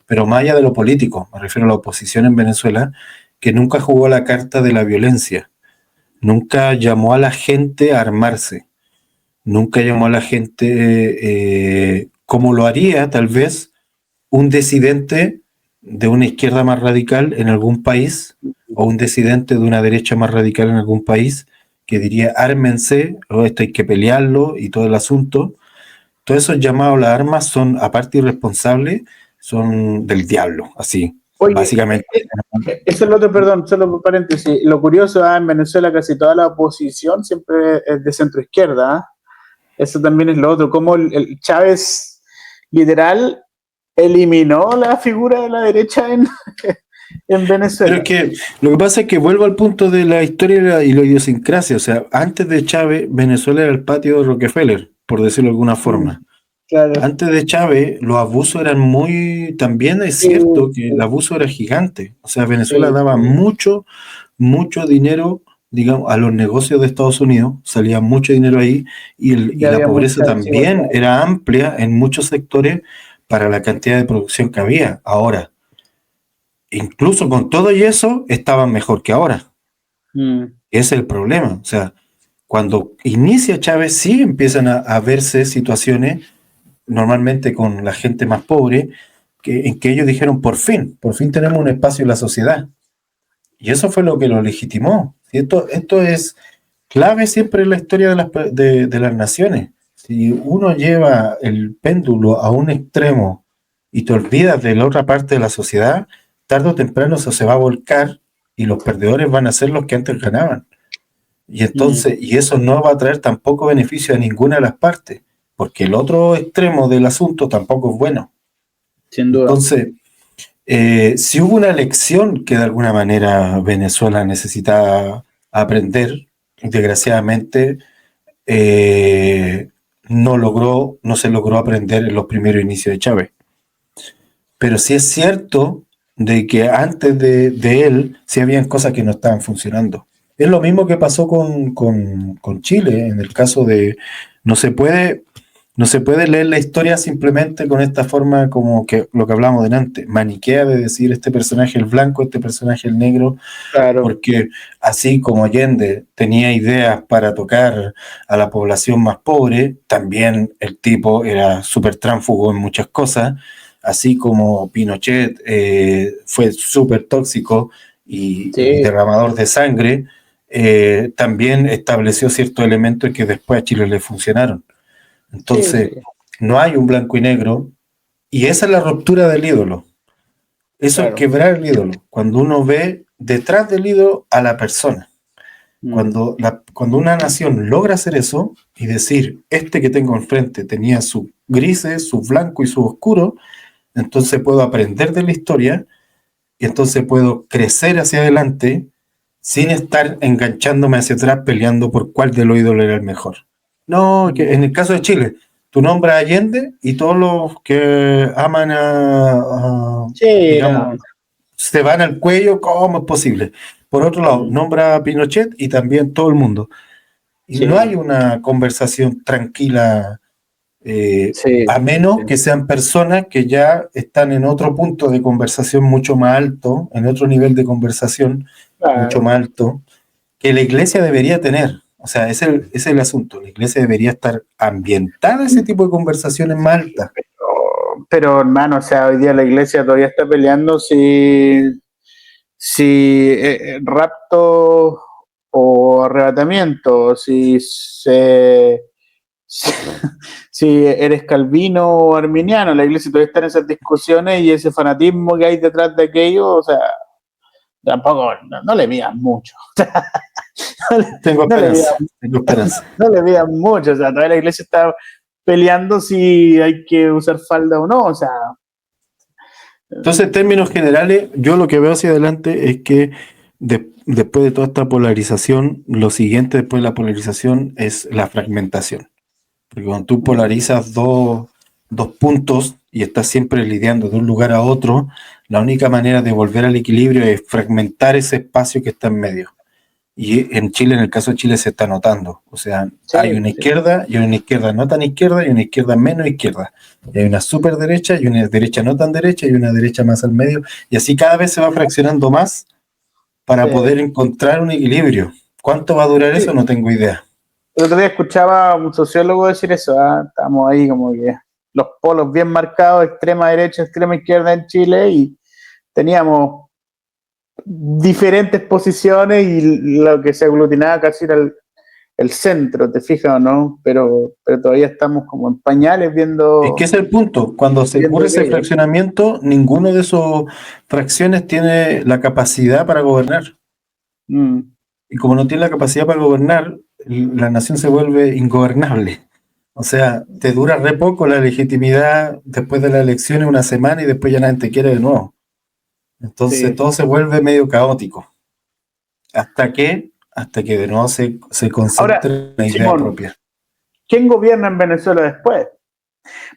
pero más allá de lo político, me refiero a la oposición en Venezuela, que nunca jugó la carta de la violencia, nunca llamó a la gente a armarse, nunca llamó a la gente como lo haría tal vez un disidente de una izquierda más radical en algún país o un disidente de una derecha más radical en algún país que diría ármense, o esto hay que pelearlo y todo el asunto. Todos esos llamados a las armas son, aparte irresponsables, son del diablo, así, oye, básicamente. Eso es lo otro, perdón, solo por paréntesis. Lo curioso, en Venezuela casi toda la oposición siempre es de centro izquierda. Eso también es lo otro, como el Chávez literal eliminó la figura de la derecha en Venezuela. Pero es que lo que pasa es que vuelvo al punto de la historia y la idiosincrasia. O sea, antes de Chávez, Venezuela era el patio de Rockefeller, por decirlo de alguna forma. Claro. Antes de Chávez, los abusos eran muy... También es cierto que el abuso era gigante. O sea, Venezuela daba mucho dinero, digamos, a los negocios de Estados Unidos. Salía mucho dinero ahí y la pobreza también era amplia en muchos sectores para la cantidad de producción que había. Ahora, incluso con todo y eso, estaban mejor que ahora. Ese es el problema. O sea, cuando inicia Chávez, sí empiezan a verse situaciones, normalmente con la gente más pobre, en que ellos dijeron, por fin tenemos un espacio en la sociedad. Y eso fue lo que lo legitimó. Y esto es clave siempre en la historia de las naciones. Si uno lleva el péndulo a un extremo y te olvidas de la otra parte de la sociedad, tarde o temprano eso se va a volcar y los perdedores van a ser los que antes ganaban. Y entonces, y eso no va a traer tampoco beneficio a ninguna de las partes, porque el otro extremo del asunto tampoco es bueno. Sin duda. Entonces, si hubo una lección que de alguna manera Venezuela necesitaba aprender, desgraciadamente no se logró aprender en los primeros inicios de Chávez. Pero sí es cierto de que antes de él sí habían cosas que no estaban funcionando. Es lo mismo que pasó con Chile, en el caso de no se puede leer la historia simplemente con esta forma como que lo que hablamos delante, maniquea de decir este personaje el blanco, este personaje el negro, claro. Porque así como Allende tenía ideas para tocar a la población más pobre, también el tipo era súper tránsfugo en muchas cosas, así como Pinochet fue súper tóxico y derramador de sangre, también estableció ciertos elementos que después a Chile le funcionaron. Entonces, no hay un blanco y negro, y esa es la ruptura del ídolo. Eso es quebrar el ídolo. Cuando uno ve detrás del ídolo a la persona. Cuando una nación logra hacer eso y decir, este que tengo enfrente tenía sus grises, sus blancos y sus oscuros, entonces puedo aprender de la historia y entonces puedo crecer hacia adelante sin estar enganchándome hacia atrás peleando por cuál de los ídolos era el mejor. No, que en el caso de Chile, tú nombras a Allende y todos los que aman digamos, se van al cuello, ¿cómo es posible? Por otro lado, nombra a Pinochet y también todo el mundo. Y no hay una conversación tranquila, a menos que sean personas que ya están en otro punto de conversación mucho más alto, en otro nivel de conversación mucho más alto, que la iglesia debería tener. O sea, ese es el asunto. La iglesia debería estar ambientada a ese tipo de conversaciones más altas. Pero hermano, o sea, hoy día la iglesia todavía está peleando si rapto o arrebatamiento, si eres calvino o arminiano. La iglesia todavía está en esas discusiones y ese fanatismo que hay detrás de aquello, o sea, tampoco, no le midan mucho. Tengo esperanza. No le midan mucho, o sea, todavía la iglesia está peleando si hay que usar falda o no, o sea, Entonces, en términos generales, yo lo que veo hacia adelante es que después de toda esta polarización, lo siguiente después de la polarización es la fragmentación. Porque cuando tú polarizas dos puntos y estás siempre lidiando de un lugar a otro, la única manera de volver al equilibrio es fragmentar ese espacio que está en medio. Y en Chile, en el caso de Chile, se está notando. O sea, sí, hay una izquierda y una izquierda no tan izquierda y una izquierda menos izquierda. Y hay una super derecha y una derecha no tan derecha y una derecha más al medio. Y así cada vez se va fraccionando más para poder encontrar un equilibrio. ¿Cuánto va a durar eso? No tengo idea. El otro día escuchaba a un sociólogo decir eso, estamos ahí como que los polos bien marcados, extrema derecha, extrema izquierda en Chile, y teníamos diferentes posiciones y lo que se aglutinaba casi era el centro, ¿te fijas o no? Pero todavía estamos como en pañales viendo... Es que ese es el punto. Cuando se ocurre ese fraccionamiento, ninguno de esos fracciones tiene la capacidad para gobernar. Y como no tiene la capacidad para gobernar, la nación se vuelve ingobernable. O sea, te dura re poco la legitimidad después de las elecciones, una semana, y después ya nadie te quiere de nuevo. Entonces todo se vuelve medio caótico. ¿Hasta que de nuevo se concentre en la idea propia? ¿Quién gobierna en Venezuela después?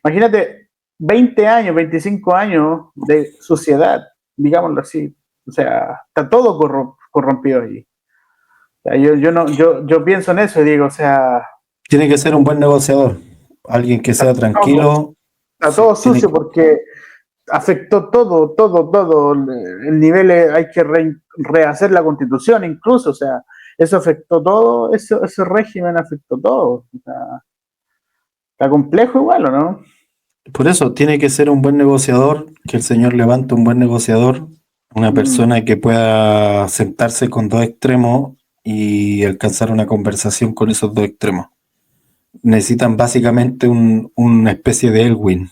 Imagínate 20 años, 25 años de sociedad, digámoslo así. O sea, está todo corrompido allí. O sea, yo pienso en eso y digo, o sea... Tiene que ser un buen negociador, alguien que sea tranquilo. Está todo sucio porque afectó todo. El nivel hay que rehacer la constitución incluso, o sea, eso afectó todo, ese régimen afectó todo. O sea, está complejo igual, ¿o no? Por eso, tiene que ser un buen negociador, que el señor levante un buen negociador, una persona que pueda sentarse con dos extremos y alcanzar una conversación con esos dos extremos. Necesitan básicamente una especie de Elwin,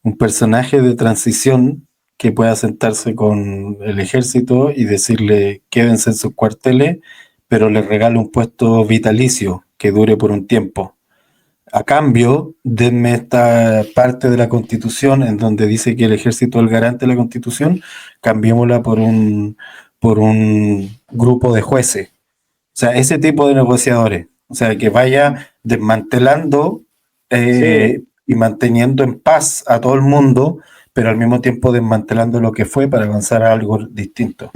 un personaje de transición que pueda sentarse con el ejército y decirle quédense en sus cuarteles, pero les regale un puesto vitalicio que dure por un tiempo. A cambio, denme esta parte de la Constitución en donde dice que el ejército es el garante de la Constitución, cambiémosla por un grupo de jueces. O sea, ese tipo de negociadores. O sea, que vaya desmantelando y manteniendo en paz a todo el mundo, pero al mismo tiempo desmantelando lo que fue para avanzar a algo distinto.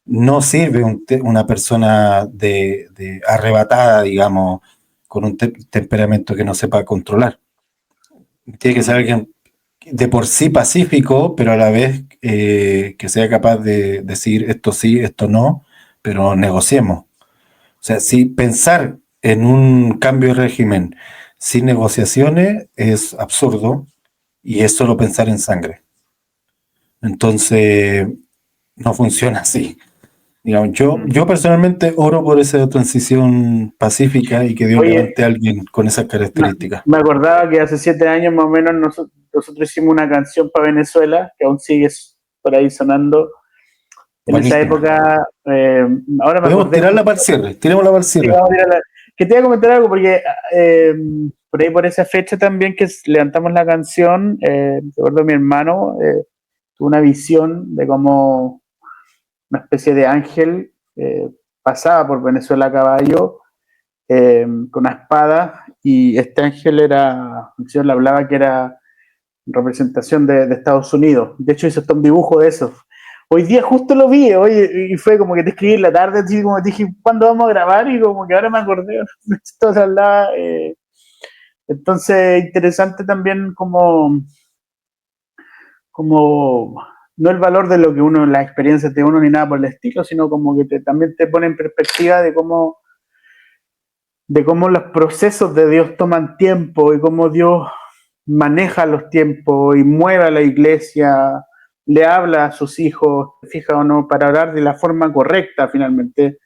No sirve una persona de arrebatada, digamos, con un temperamento que no sepa controlar. Tiene que ser alguien de por sí pacífico, pero a la vez que sea capaz de decir esto sí, esto no, pero negociemos. O sea, si pensar en un cambio de régimen sin negociaciones es absurdo y es solo pensar en sangre. Entonces, no funciona así. Digamos, yo personalmente oro por esa transición pacífica y que Dios levante a alguien con esas características. Me acordaba que hace 7 años más o menos nosotros hicimos una canción para Venezuela, que aún sigue por ahí sonando. En Buenísima. Esa época, ahora me podemos tirarla para el cierre, tirémosla para el cierre. Que te voy a comentar algo, porque por ahí por esa fecha también que levantamos la canción, recuerdo mi hermano tuvo una visión de cómo una especie de ángel pasaba por Venezuela a caballo con una espada, y este ángel era, el señor le hablaba que era representación de Estados Unidos. De hecho hizo hasta un dibujo de eso. Hoy día justo lo vi, y fue como que te escribí en la tarde, así como dije, ¿cuándo vamos a grabar? Y como que ahora me acordé, esto se hablaba. Entonces, interesante también como no el valor de lo que uno, las experiencias de uno ni nada por el estilo, sino como que también te pone en perspectiva de cómo los procesos de Dios toman tiempo y cómo Dios maneja los tiempos y mueve a la iglesia, le habla a sus hijos, ¿te fijas o no?, para orar de la forma correcta finalmente,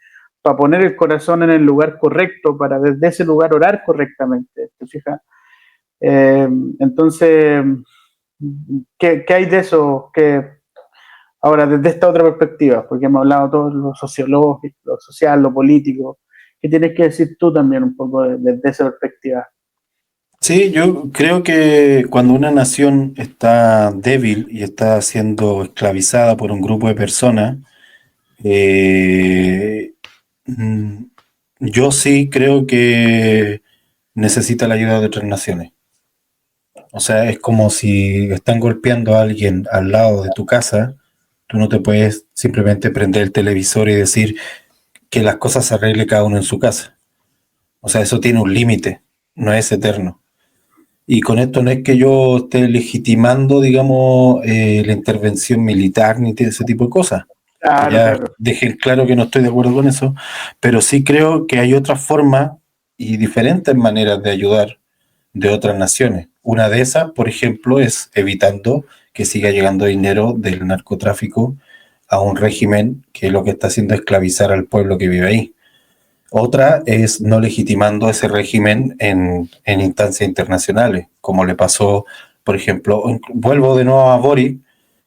para poner el corazón en el lugar correcto, para desde ese lugar orar correctamente, ¿te fijas? Entonces, ¿qué hay de eso? Ahora, desde esta otra perspectiva, porque hemos hablado todos los sociólogos, lo social, lo político, ¿qué tienes que decir tú también un poco desde esa perspectiva? Sí, yo creo que cuando una nación está débil y está siendo esclavizada por un grupo de personas, eh, mm, yo sí creo que necesita la ayuda de otras naciones. O sea, es como si están golpeando a alguien al lado de tu casa, tú no te puedes simplemente prender el televisor y decir que las cosas se arregle cada uno en su casa. O sea, eso tiene un límite, no es eterno. Y con esto no es que yo esté legitimando, digamos, la intervención militar ni ese tipo de cosas. Que Claro, ya claro. dejen claro que no estoy de acuerdo con eso, pero sí creo que hay otras formas y diferentes maneras de ayudar de otras naciones. Una de esas, por ejemplo, es evitando que siga llegando dinero del narcotráfico a un régimen que lo que está haciendo es esclavizar al pueblo que vive ahí. Otra es no legitimando ese régimen en instancias internacionales, como le pasó, por ejemplo, vuelvo de nuevo a Boric,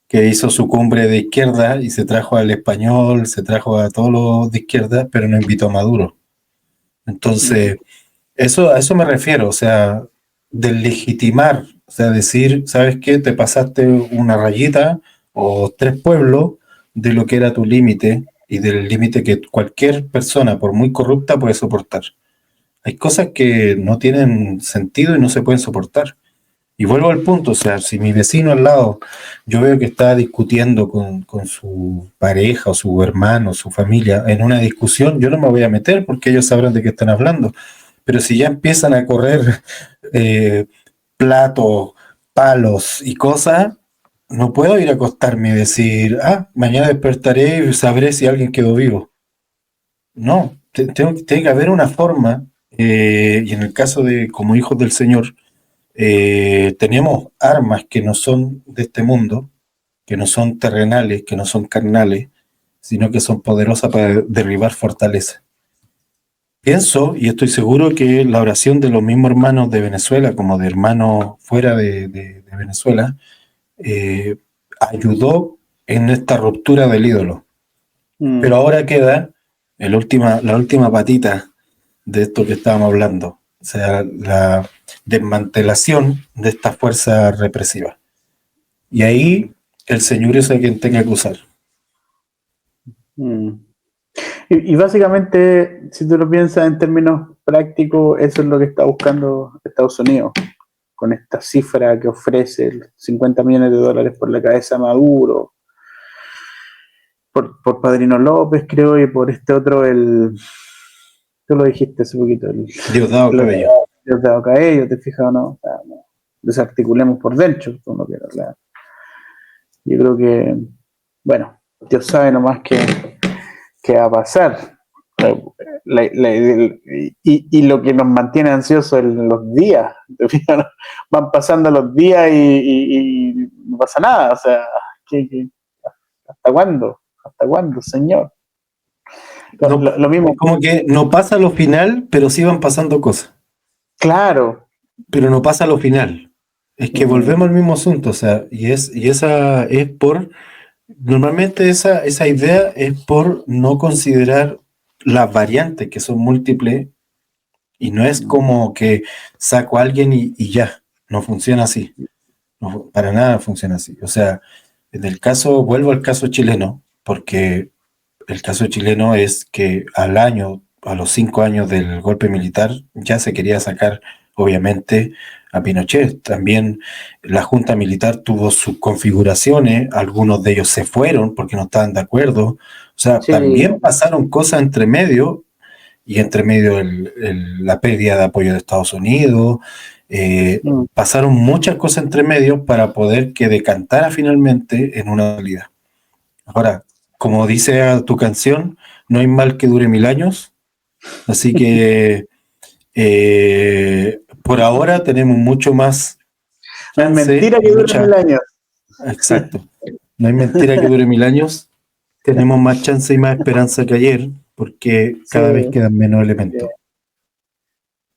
que hizo su cumbre de izquierda y se trajo al español, se trajo a todos los de izquierda, pero no invitó a Maduro. Mm. Entonces, a eso me refiero, o sea, del legitimar, o sea, decir, ¿sabes qué? Te pasaste una rayita o tres pueblos de lo que era tu límite y del límite que cualquier persona, por muy corrupta, puede soportar. Hay cosas que no tienen sentido y no se pueden soportar. Y vuelvo al punto, o sea, si mi vecino al lado, yo veo que está discutiendo con su pareja o su hermano, su familia, en una discusión, yo no me voy a meter porque ellos sabrán de qué están hablando. Pero si ya empiezan a correr eh, platos, palos y cosas, no puedo ir a acostarme y decir, mañana despertaré y sabré si alguien quedó vivo. No, tiene que haber una forma, y en el caso de como hijos del Señor, tenemos armas que no son de este mundo, que no son terrenales, que no son carnales, sino que son poderosas para derribar fortalezas. Pienso y estoy seguro que la oración de los mismos hermanos de Venezuela, como de hermanos fuera de Venezuela, eh, ayudó en esta ruptura del ídolo. Pero Mm. ahora queda la última patita de esto que estábamos hablando, o sea, la desmantelación de esta fuerza represiva. Y ahí el Señor es a quien tenga que usar. Mm. Y básicamente, si tú lo piensas en términos prácticos, eso es lo que está buscando Estados Unidos, con esta cifra que ofrece, 50 millones de dólares por la cabeza de Maduro, por Padrino López, creo, y por este otro, tú lo dijiste hace poquito, Diosdado Cabello. Diosdado Cabello, ¿te fijas o no? O sea, no, desarticulemos por dentro, como quiera, claro. Yo creo que, bueno, Dios sabe nomás qué va a pasar. Y lo que nos mantiene ansiosos en los días, van pasando los días y no pasa nada, o sea, ¿hasta cuándo? ¿Hasta cuándo, señor? No, Lo mismo, como que no pasa lo final, pero sí van pasando cosas. claro. Pero no pasa lo final. Es que Mm. volvemos al mismo asunto, o sea, y esa es por, normalmente esa idea es por no considerar las variantes que son múltiples y no es como que saco a alguien y ya, no funciona así, no, para nada funciona así. O sea, en el caso, vuelvo al caso chileno, porque el caso chileno es que al año, a los 5 años del golpe militar, ya se quería sacar, obviamente, a Pinochet. También la Junta Militar tuvo sus configuraciones, algunos de ellos se fueron porque no estaban de acuerdo. O sea, Sí. también pasaron cosas entre medio, y entre medio la pérdida de apoyo de Estados Unidos. Mm. Pasaron muchas cosas entre medio para poder que decantara finalmente en una realidad. Ahora, como dice tu canción, no hay mal que dure 1000 años, así que por ahora tenemos mucho más No es chance mentira y que dure mucha... 1000 años. Exacto, no hay mentira que dure 1000 años, tenemos más chance y más esperanza que ayer, porque Sí, cada vez quedan menos sí. elementos.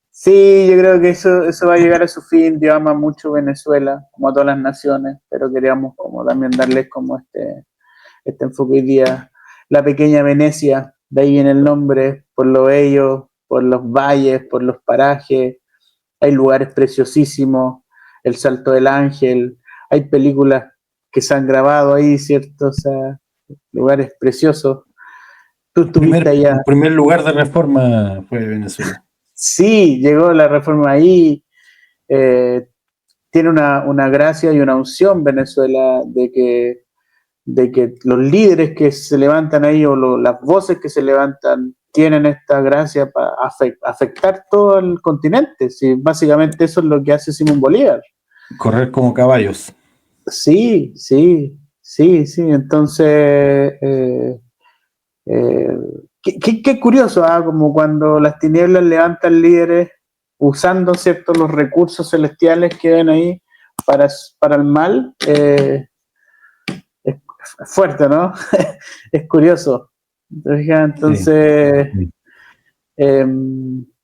Sí, yo creo que eso va a llegar a su fin. Yo amo mucho Venezuela, como a todas las naciones, pero queríamos como también darles como este enfoque hoy día. La pequeña Venecia, de ahí viene el nombre, por lo bello, por los valles, por los parajes, hay lugares preciosísimos, el Salto del Ángel, hay películas que se han grabado ahí, ¿cierto? O sea, lugares preciosos. Tú estuviste allá. El primer lugar de reforma fue Venezuela. Sí, llegó la reforma ahí. Tiene una gracia y una unción Venezuela de que los líderes que se levantan ahí o las voces que se levantan tienen esta gracia para afectar todo el continente. Sí, básicamente eso es lo que hace Simón Bolívar. Correr como caballos. Sí. Entonces, qué curioso, como cuando las tinieblas levantan líderes usando, ¿cierto?, los recursos celestiales que ven ahí para el mal. Es fuerte, ¿no? Es curioso. Entonces,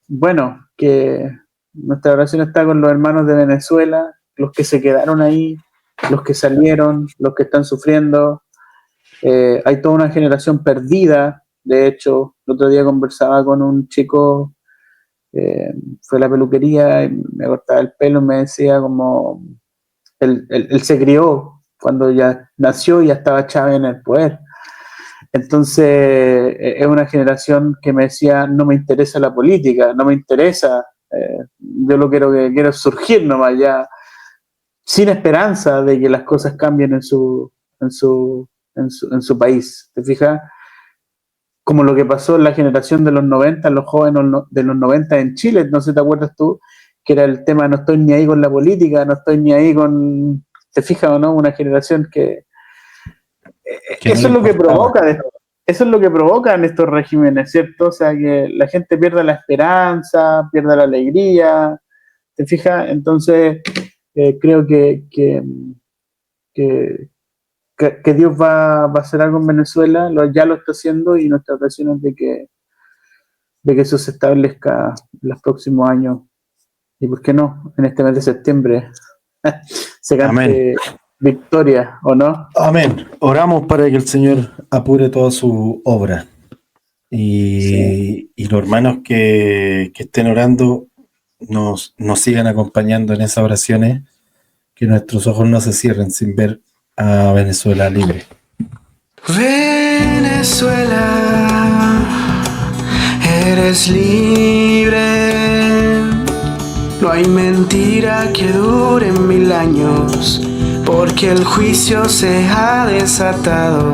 bueno, que nuestra oración está con los hermanos de Venezuela, los que se quedaron ahí, los que salieron, los que están sufriendo. Hay toda una generación perdida. De hecho, el otro día conversaba con un chico, fue a la peluquería y me cortaba el pelo y me decía como él se crió cuando ya nació y ya estaba Chávez en el poder. Entonces es una generación que me decía, no me interesa la política, no me interesa, yo lo quiero surgir nomás ya, sin esperanza de que las cosas cambien en su país. ¿Te fijas? Como lo que pasó en la generación de los 90, los jóvenes de los 90 en Chile, no sé, ¿te acuerdas tú? Que era el tema, no estoy ni ahí con la política, no estoy ni ahí con... ¿Te fijas o no? Una generación que eso es lo que provoca, eso es lo que provocan estos regímenes, ¿cierto? O sea, que la gente pierda la esperanza, pierda la alegría, ¿te fijas? Entonces, creo que Dios va a hacer algo en Venezuela, ya lo está haciendo, y nuestra oración es de que eso se establezca en los próximos años. Y por qué no, en este mes de septiembre se cante Amén. Victoria, ¿o no? Amén. Oramos para que el Señor apure toda su obra. Y los hermanos que estén orando nos sigan acompañando en esas oraciones, que nuestros ojos no se cierren sin ver a Venezuela libre. Venezuela, eres libre. No hay mentira que dure 1000 años, porque el juicio se ha desatado.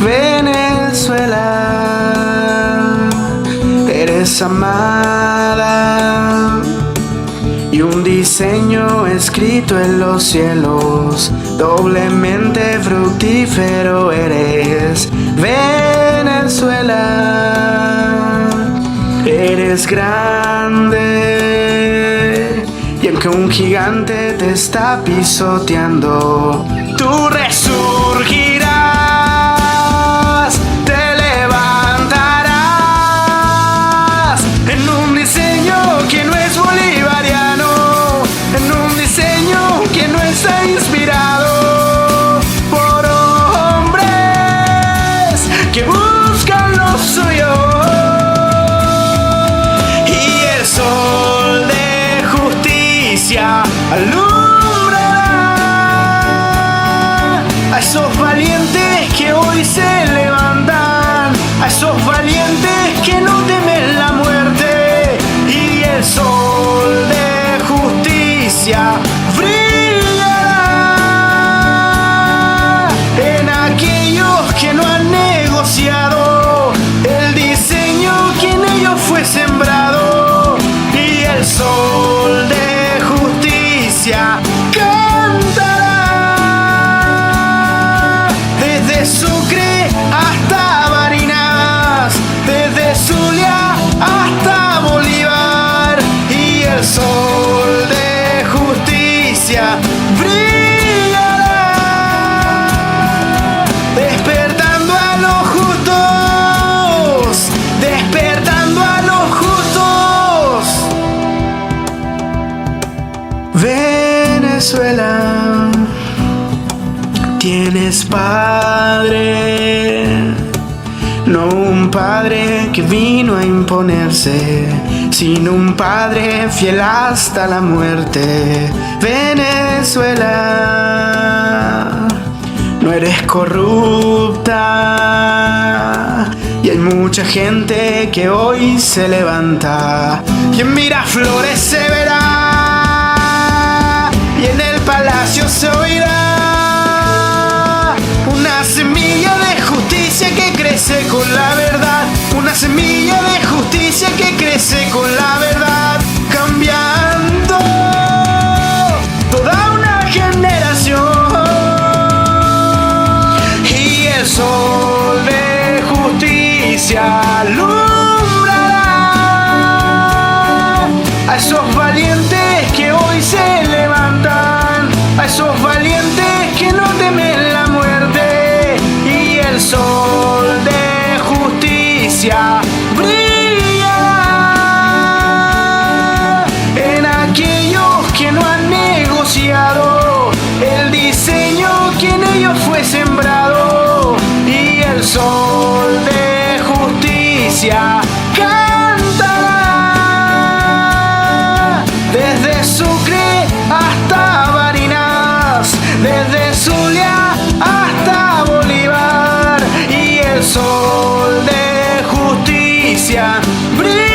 Venezuela, eres amada, y un diseño escrito en los cielos, doblemente fructífero eres. Venezuela, eres grande, y aunque un gigante te está pisoteando, tú resurgirás, te levantarás en un diseño que no es bolivariano, en un diseño que no está inspirado por hombres que buscan lo suyo. Y el sol de justicia alumbrará a esos valientes que hoy se levantan, a esos valientes que no temen la muerte. Y el sol de justicia brillará en aquellos que no han negociado el diseño que en ellos fue sembrado. Y el sol de justicia cantará desde Sucre hasta Barinas, desde Zulia hasta Bolívar. Y el sol de justicia brillará, despertando a los justos, despertando a los justos. Venezuela, tienes padre, no un padre que vino a imponerse, sin un padre fiel hasta la muerte. Venezuela, no eres corrupta, y hay mucha gente que hoy se levanta. Y en Miraflores se verá, y en el palacio se oirá una semilla de justicia que crece con la verdad. Una semilla de justicia que crece con la verdad, cambiando toda una generación. Y el sol de justicia alumbrará a esos valientes que hoy se levantan, a esos valientes que no temen la muerte. Y el sol de justicia brillará en aquellos que no han negociado el diseño que en ellos fue sembrado. Y el sol de justicia cantará desde Sucre hasta Barinas, desde Zulia hasta Bolívar. Y el sol de justicia brillará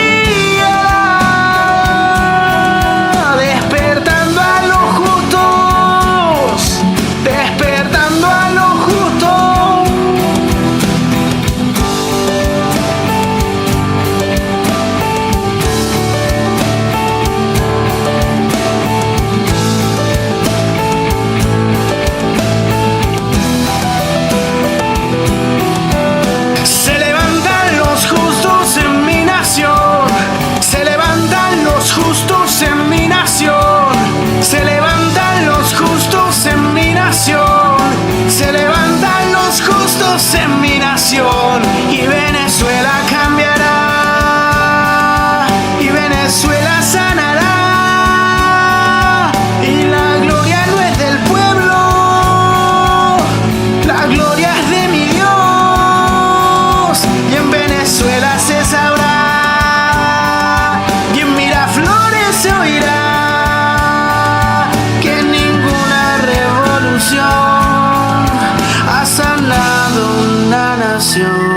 despertando a los justos, despertando a los justos. Se levantan los justos en mi nación, se levantan los justos en mi nación, se levantan los justos en mi nación, se levantan los justos en mi nación. Y Venezuela cambiará, y Venezuela sanará. Y la gloria no es del pueblo, la gloria es de mi Dios. Y en Venezuela se sabrá, y en Miraflores se oirá, que ninguna revolución ha sanado una nación.